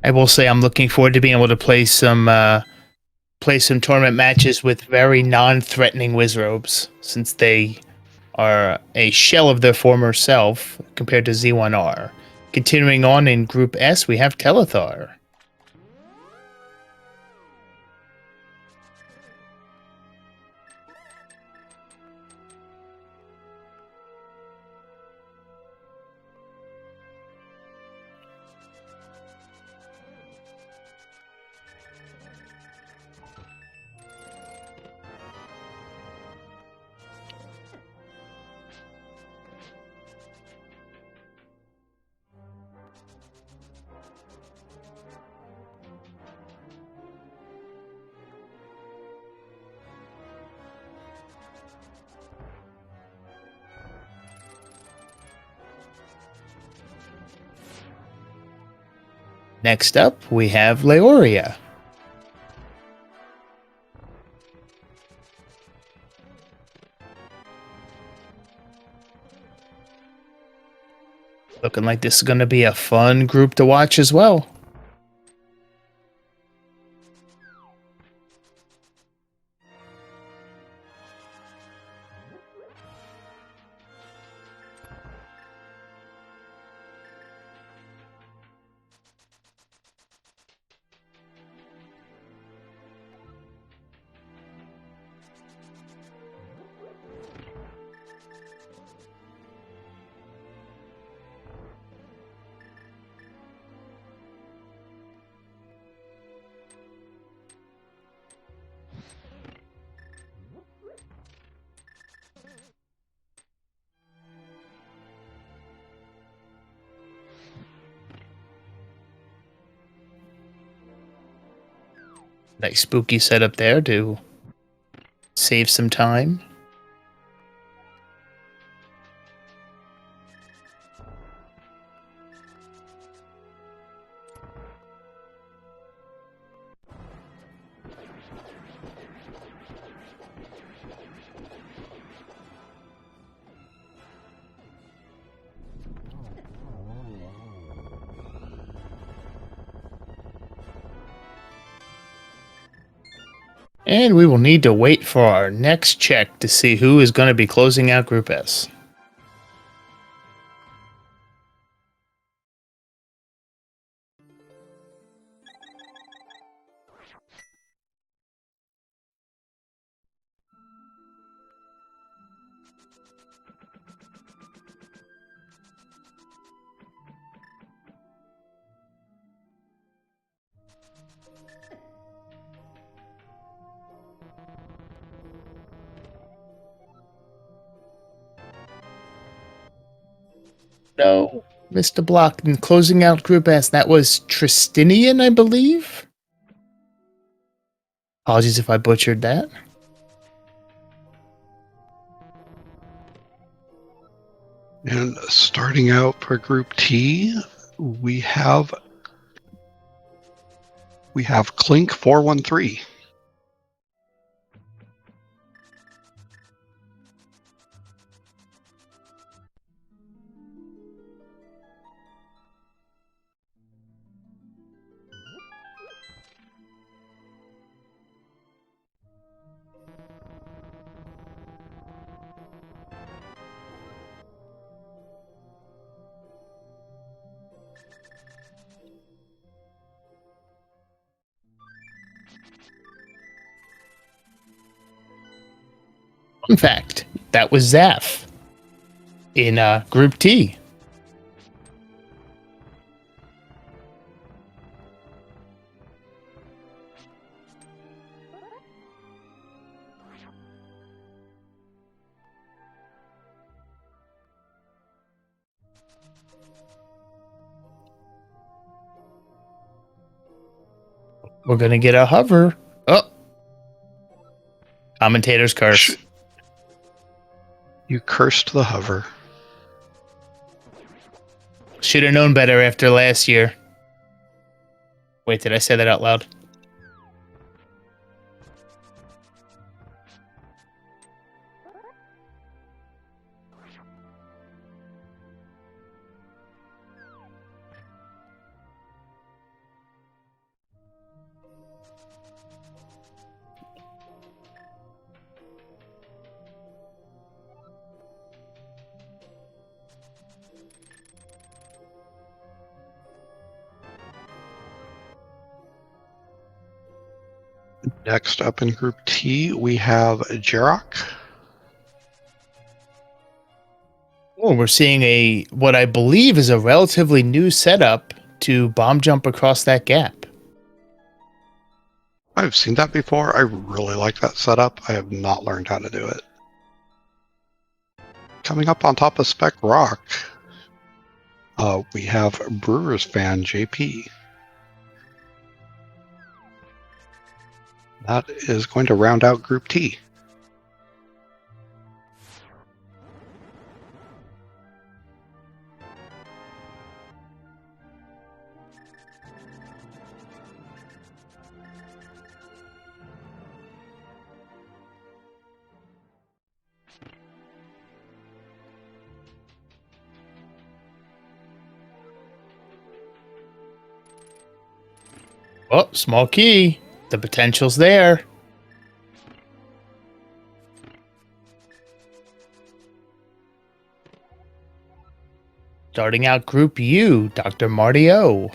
I will say I'm looking forward to being able to play some tournament matches with very non-threatening Wizrobes, since they are a shell of their former self compared to Z1R. Continuing on in Group S, we have Telethar. Next up, we have Leoria. Looking like this is going to be a fun group to watch as well. Nice spooky setup there to save some time. And we will need to wait for our next check to see who is going to be closing out Group S. No, Mr. Blockton closing out Group S. That was Tristinian, I believe. Apologies if I butchered that. And starting out for Group T, we have Clink 413. Fun fact, that was Zaf in Group T. We're going to get a hover. Oh. Commentator's curse. You cursed the hover. Should have known better after last year. Wait, did I say that out loud? Next up in Group T, we have Jarok. Oh, we're seeing what I believe is a relatively new setup to bomb jump across that gap. I've seen that before. I really like that setup. I have not learned how to do it. Coming up on top of Spec Rock, we have Brewers fan JP. That is going to round out Group T. Oh, small key. The potential's there. Starting out Group U, Dr. Marty O.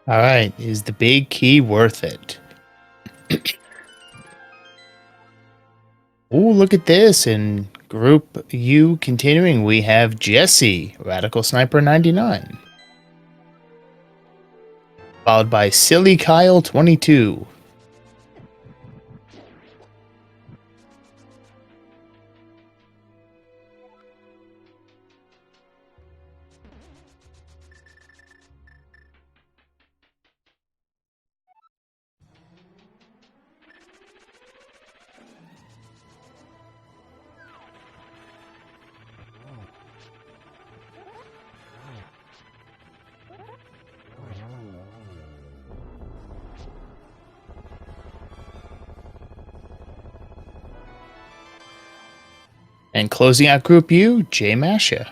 All right, is the big key worth it? Oh, look at this. In Group U continuing, we have Jesse, Radical Sniper 99. Followed by Silly Kyle 22. And closing out Group U, Jay Masha.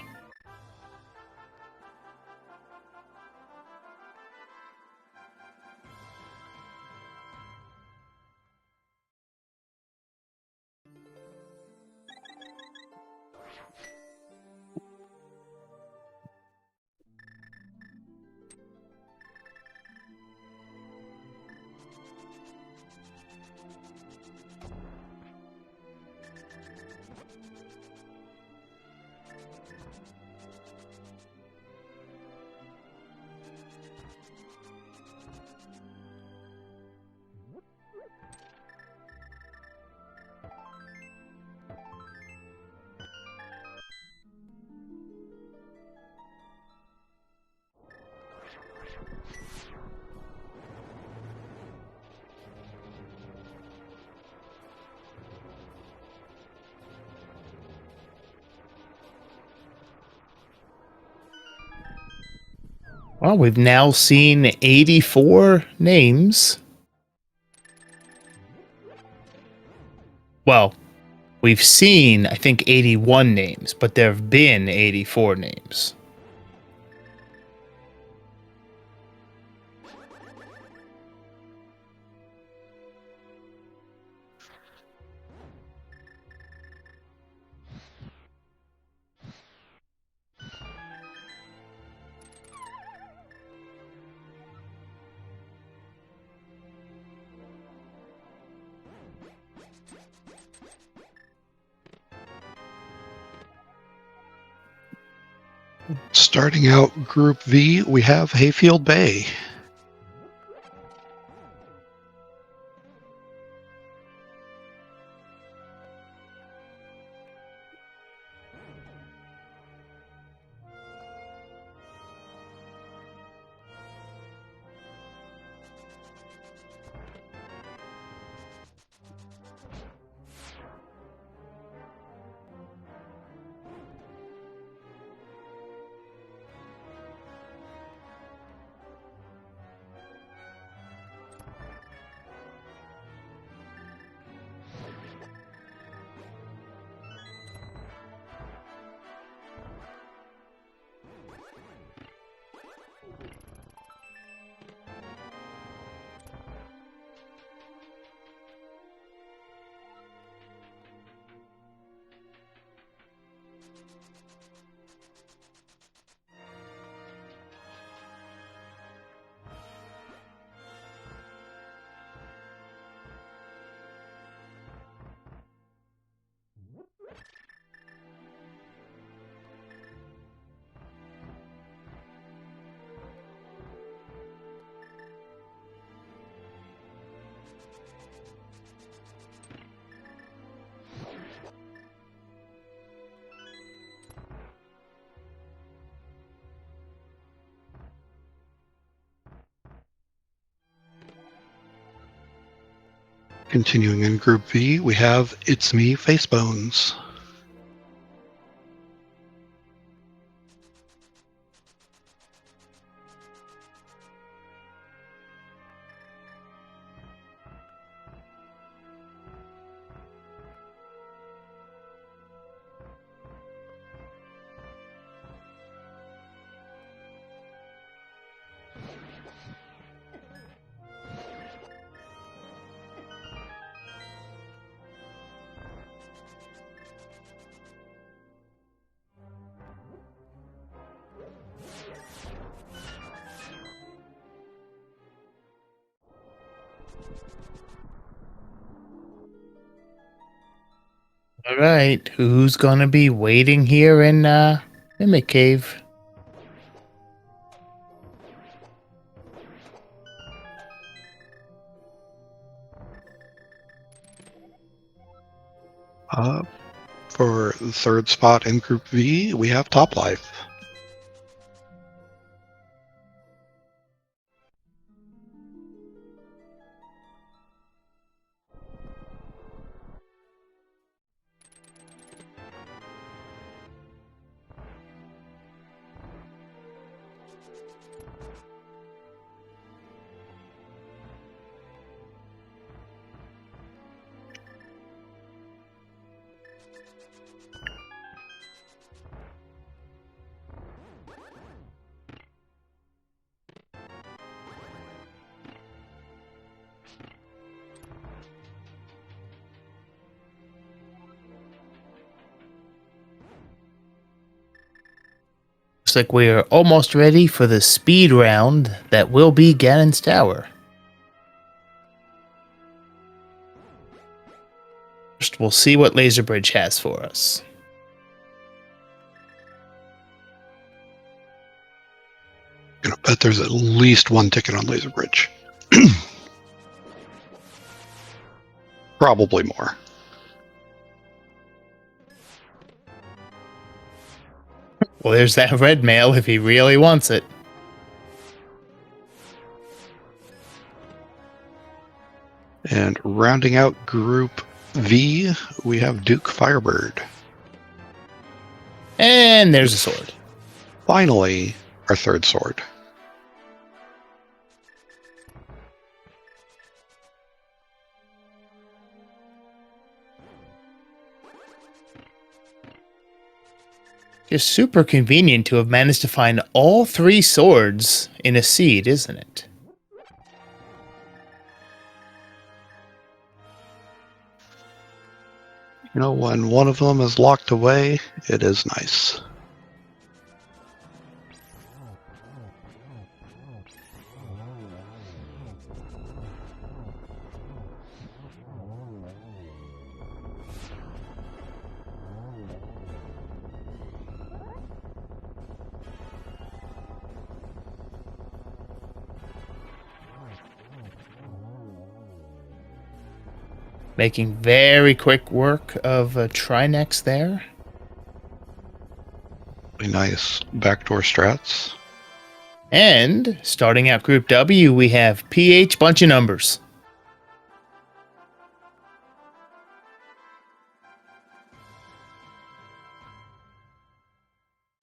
Well, we've now seen 84 names. Well, we've seen, I think, 81 names, but there have been 84 names. Starting out Group V, we have Hayfield Bay. Continuing in Group V, we have It's Me, Facebones. All right, who's gonna be waiting here in Mimic Cave? For the third spot in Group V, we have Top Life. Looks like we are almost ready for the speed round that will be Ganon's Tower. First, we'll see what Laser Bridge has for us. I'm gonna bet there's at least one ticket on Laser Bridge. Probably more. Well, there's that red mail if he really wants it. And rounding out Group V, we have Duke Firebird. And there's a sword. Finally, our third sword. Just super convenient to have managed to find all three swords in a seed, isn't it? You know, when one of them is locked away, it is nice. Making very quick work of Trinex there. Really nice backdoor strats. And starting out Group W, we have PH bunch of numbers.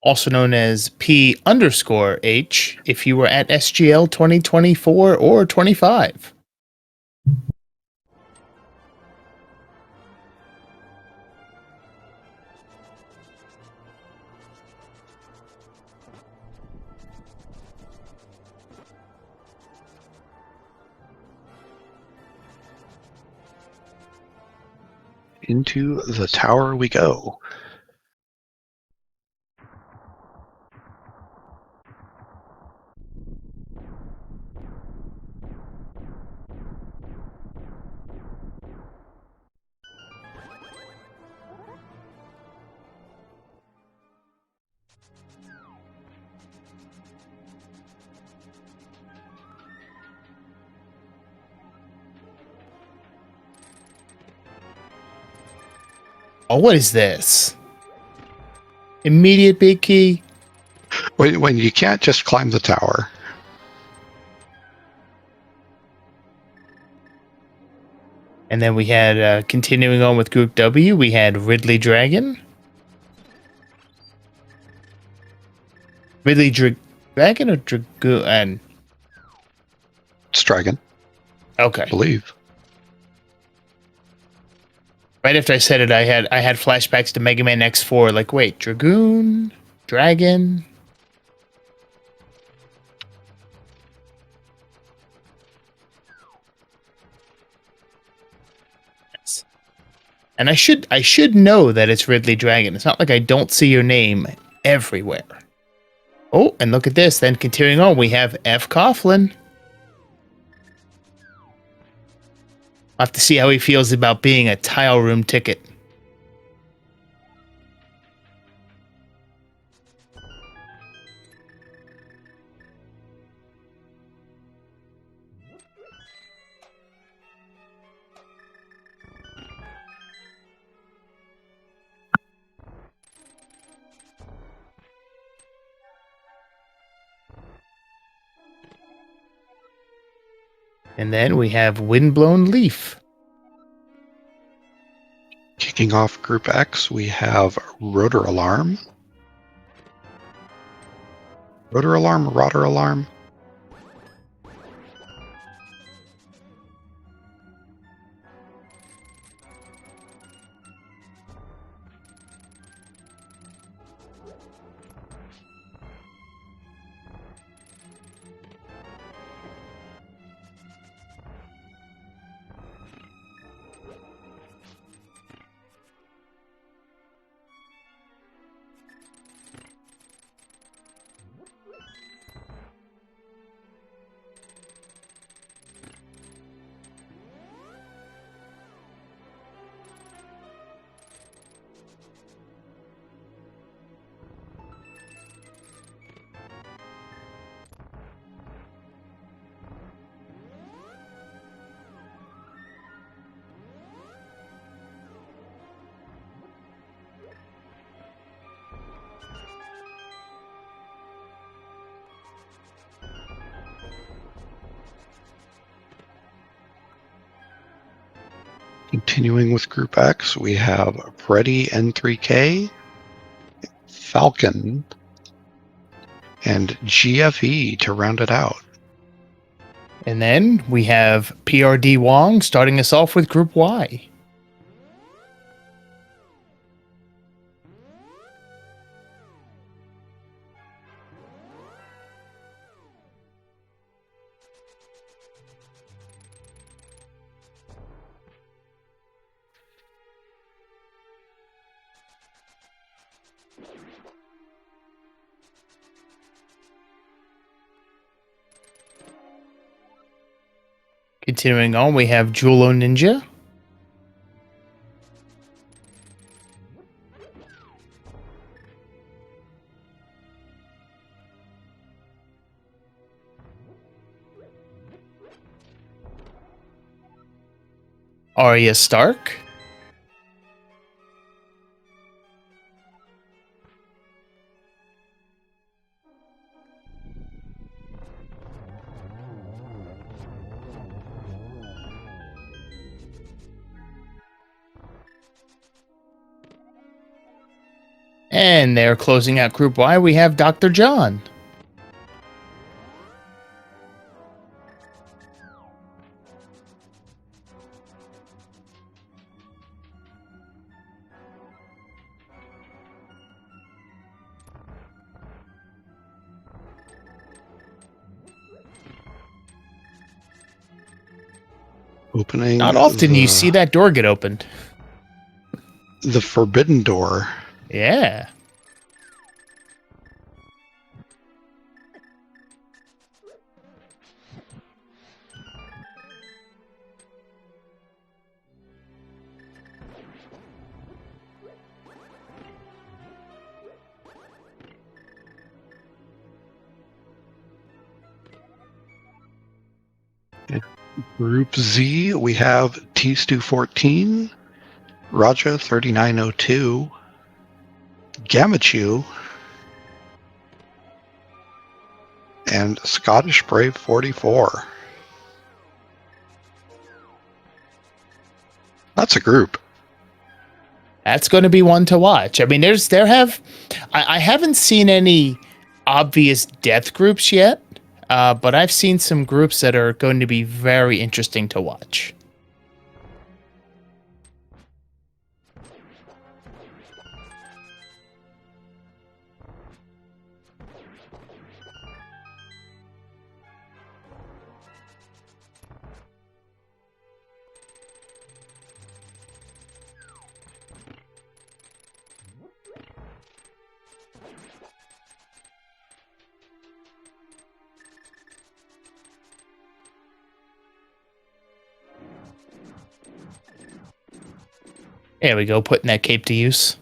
Also known as P_H if you were at SGL 2024 or 25. Into the tower we go. Oh, what is this? Immediate big key. When you can't just climb the tower. And then we had, continuing on with Group W, we had Ridley Dragon. Dragon or Dragoon? It's Dragon, Okay. I believe. Right after I said it, I had flashbacks to Mega Man X4. Like, wait, Dragoon? Dragon? And I should know that it's Ridley Dragon. It's not like I don't see your name everywhere. Oh, and look at this. Then continuing on, we have F. Coughlin. I'll have to see how he feels about being a tile room ticket. And then we have Windblown Leaf. Kicking off Group X, we have Rotor Alarm. Rotor Alarm. Continuing with Group X, we have Freddy N3K, Falcon, and GFE to round it out. And then we have PRD Wong starting us off with Group Y. Continuing on, we have Julo Ninja. Arya Stark. And they're closing out Group Y. We have Dr. John. Opening. Not often you see that door get opened. The Forbidden Door. Yeah. Group Z, we have T-Stu 14, Raja 3902, Gamachu, and Scottish Brave 44. That's a group. That's going to be one to watch. I mean, I haven't seen any obvious death groups yet, but I've seen some groups that are going to be very interesting to watch. There we go, putting that cape to use.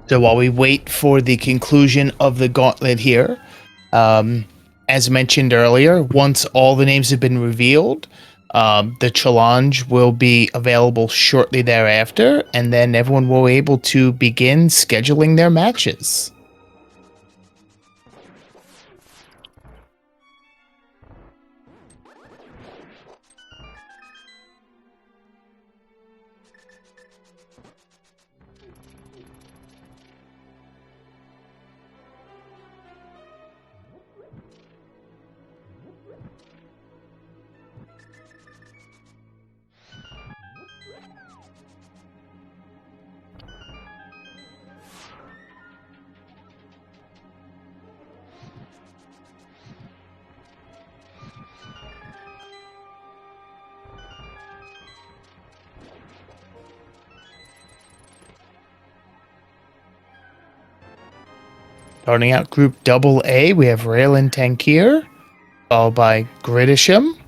So while we wait for the conclusion of the gauntlet here, as mentioned earlier, once all the names have been revealed, the challenge will be available shortly thereafter, and then everyone will be able to begin scheduling their matches. Starting out Group Double A, we have Raylan Tankir, followed by Gridisham.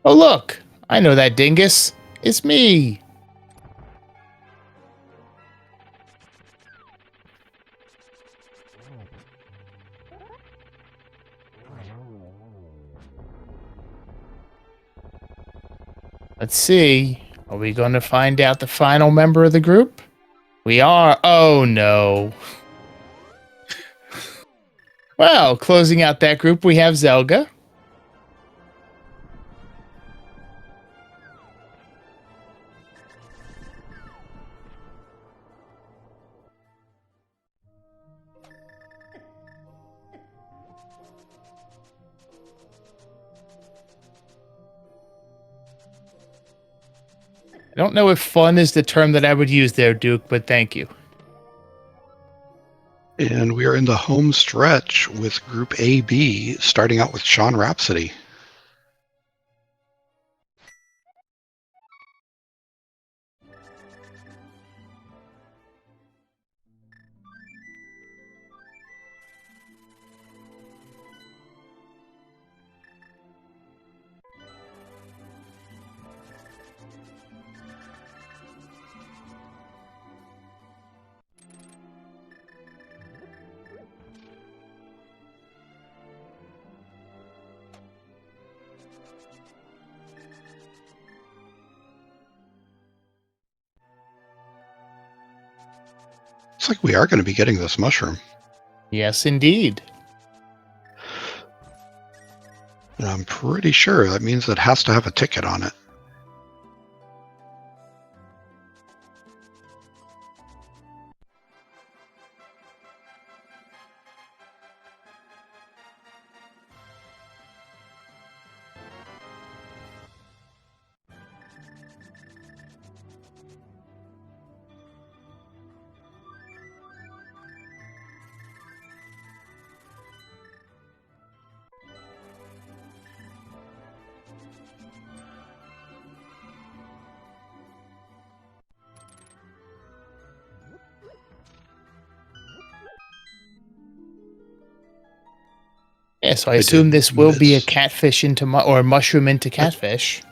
Oh look, I know that dingus. It's me. Let's see. Are we going to find out the final member of the group? We are. Oh no. Well, closing out that group, we have Zelga. I don't know if fun is the term that I would use there, Duke, but thank you. And we are in the home stretch with Group AB, starting out with Sean Rhapsody. Looks like we are going to be getting this mushroom. Yes, indeed. And I'm pretty sure that means it has to have a ticket on it. Yeah, so I I assume did this will be a miss. catfish into or mushroom into catfish.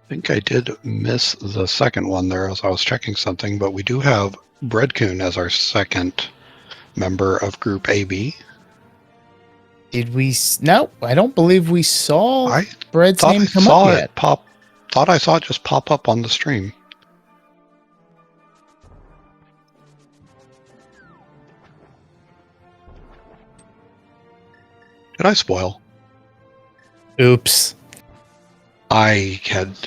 I think I did miss the second one there as I was checking something, but we do have Breadcoon as our second member of Group AB. Did we? No, I don't believe we saw I Bread's thought I name come up saw yet. it pop. Thought I saw it just pop up on the stream. Did I spoil? Oops. I had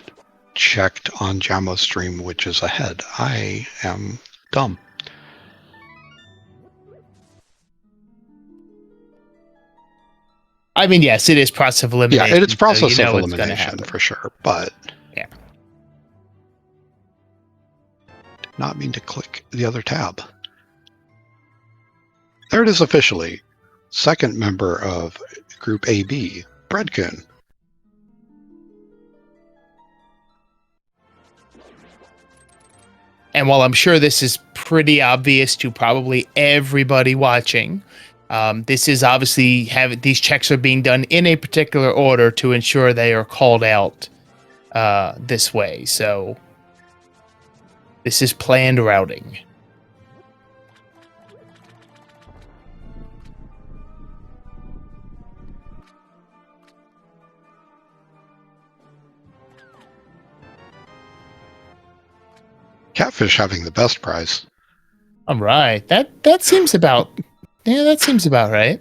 checked on Jamo's stream, which is ahead. I am dumb. I mean, yes, it is process of elimination. Yeah, it's process so you of know it's going to elimination happen. for sure, but Yeah. did not mean to click the other tab. There it is officially. Second member of Group AB, Breadcoon. And while I'm sure this is pretty obvious to probably everybody watching, this is obviously these checks are being done in a particular order to ensure they are called out this way. So this is planned routing. Catfish having the best prize. All right, that seems about that seems about right.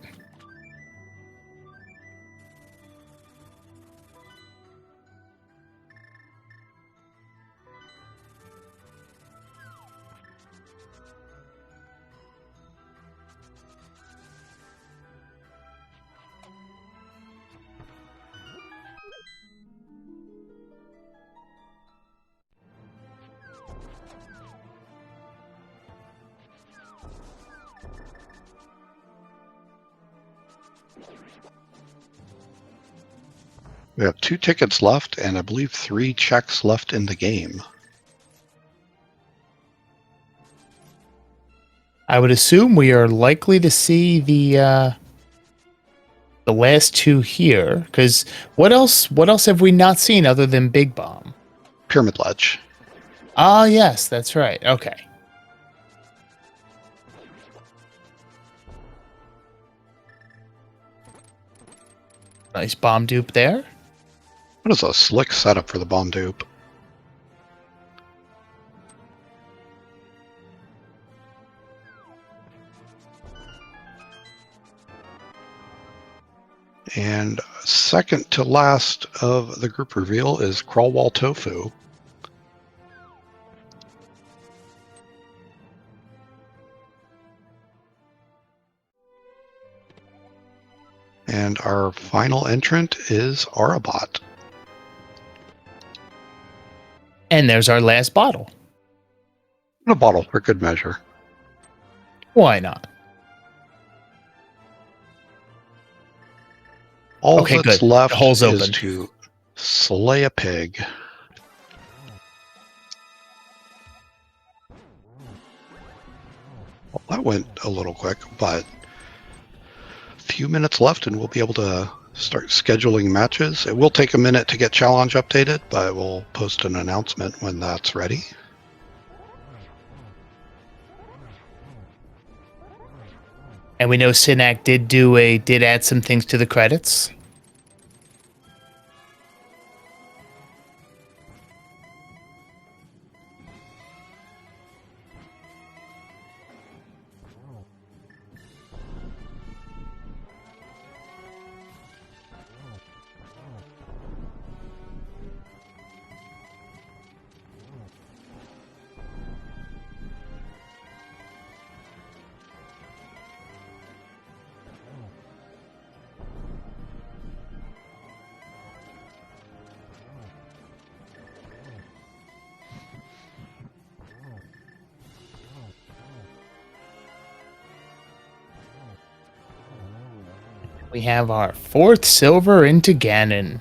We have 2 tickets left and I believe 3 checks left in the game. I would assume we are likely to see the last 2 here, because what else have we not seen other than Big Bomb? Pyramid Ledge. Ah, yes, that's right. Okay. Nice bomb dupe there. What is a slick setup for the bomb dupe? And second to last of the group reveal is Crawl Wall Tofu. And our final entrant is Arabot. And there's our last bottle. And a bottle for good measure. Why not? All Okay, that's good. left The hole's is open. to slay a pig. Well, that went a little quick, but a few minutes left and we'll be able to start scheduling matches. It will take a minute to get challenge updated, but we'll post an announcement when that's ready. And we know Synac did add some things to the credits. We have our 4th silver into Ganon.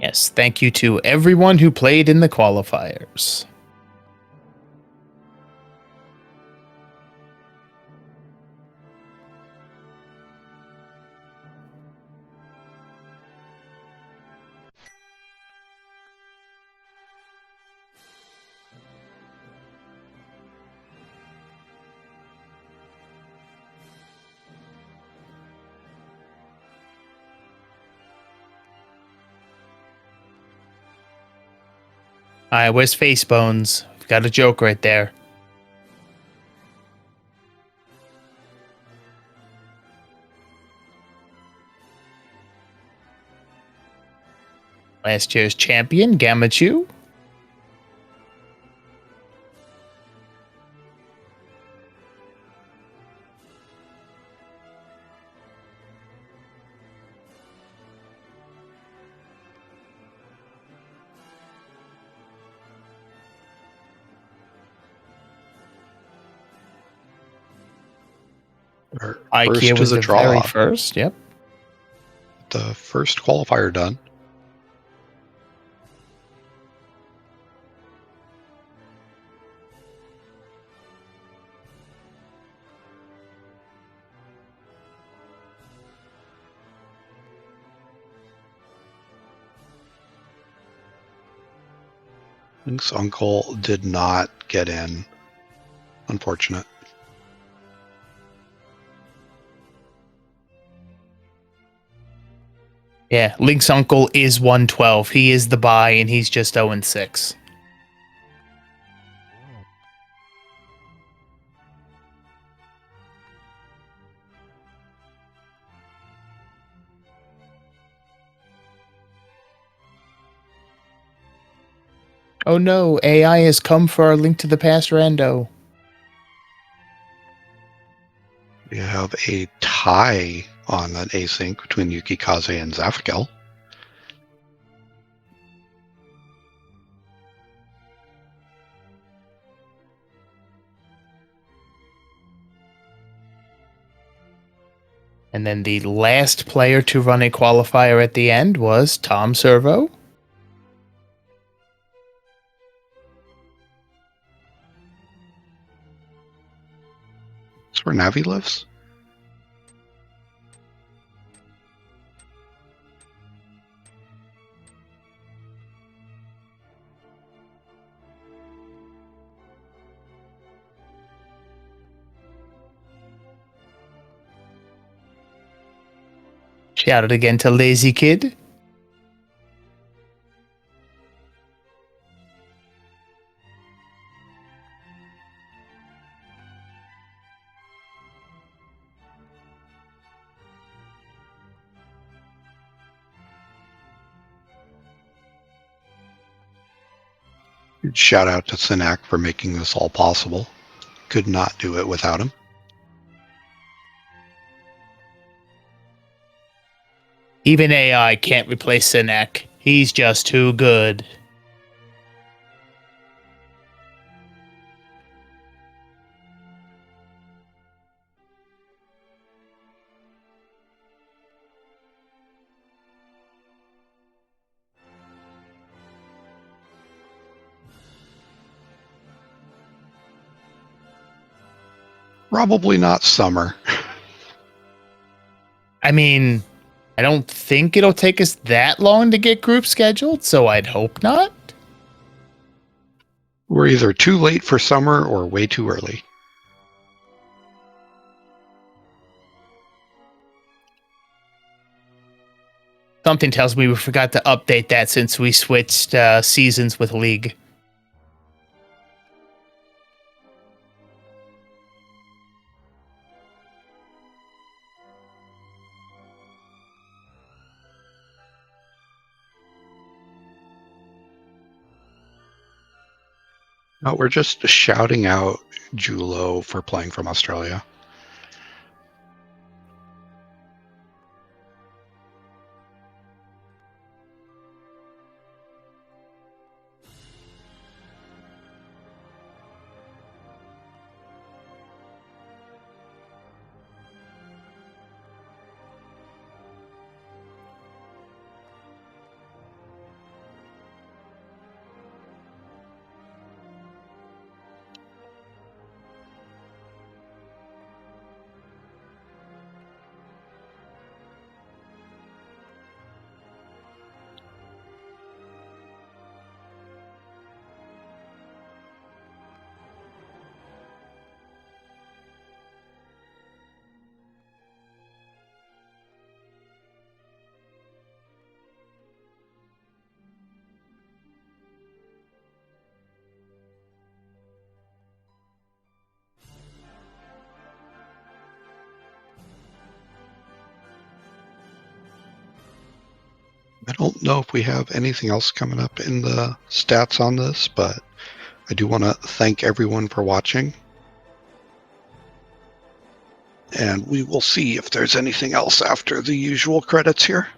Yes, thank you to everyone who played in the qualifiers. All right, where's Face Bones? We've got a joke right there. Last year's champion, Gamachu. First IKEA to was the the draw. very first. Yep. The first qualifier done. Link's uncle did not get in. Unfortunate. Yeah, Link's uncle is 112. He is the buy, and he's just 0-6. Oh no, AI has come for our Link to the Past rando. We have a tie on that async between Yukikaze and Zafikel. And then the last player to run a qualifier at the end was Tom Servo. That's where Navi lives. Shout out again to Lazy Kid. Shout out to Sinak for making this all possible. Could not do it without him. Even AI can't replace Sinek. He's just too good. Probably not summer. I mean, I don't think it'll take us that long to get group scheduled, so I'd hope not. We're either too late for summer or way too early. Something tells me we forgot to update that since we switched seasons with League. No, we're just shouting out Julo for playing from Australia. I don't know if we have anything else coming up in the stats on this, but I do want to thank everyone for watching. And we will see if there's anything else after the usual credits here.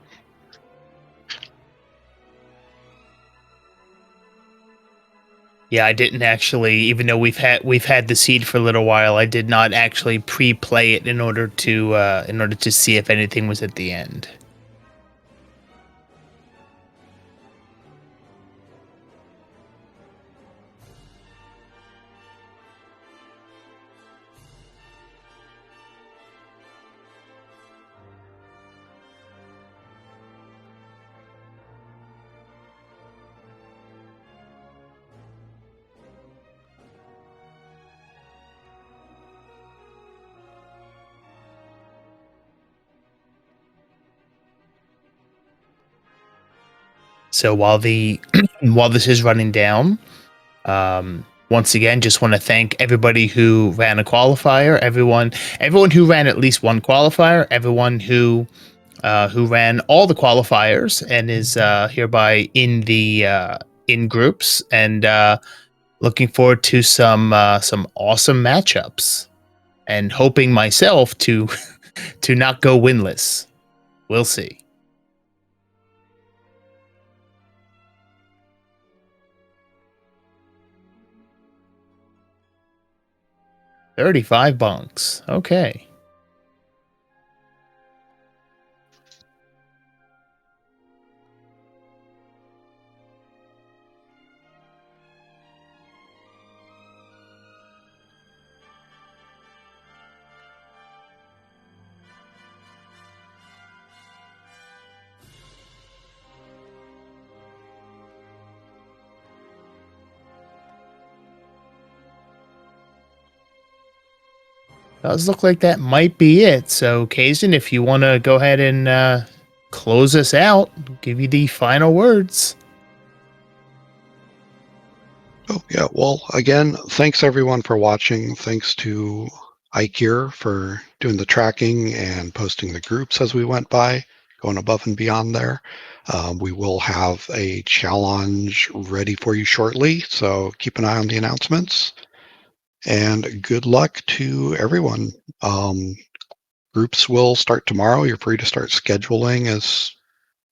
Yeah, I didn't actually, even though we've had the seed for a little while, I did not actually pre-play it in order to see if anything was at the end. So while while this is running down, once again, just want to thank everybody who ran a qualifier, everyone who ran at least one qualifier, everyone who ran all the qualifiers and is hereby in the in groups, and looking forward to some awesome matchups, and hoping myself to to not go winless. We'll see. 35 bunks. Okay. Does look like that might be it. So, Kazan, if you want to go ahead and close us out, give you the final words. Oh, yeah. Well, again, thanks everyone for watching. Thanks to Ike here for doing the tracking and posting the groups as we went by, going above and beyond there. We will have a challenge ready for you shortly, so keep an eye on the announcements. And good luck to everyone. Groups will start tomorrow. You're free to start scheduling as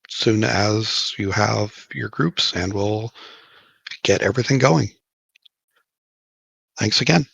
soon as you have your groups, and we'll get everything going. Thanks again.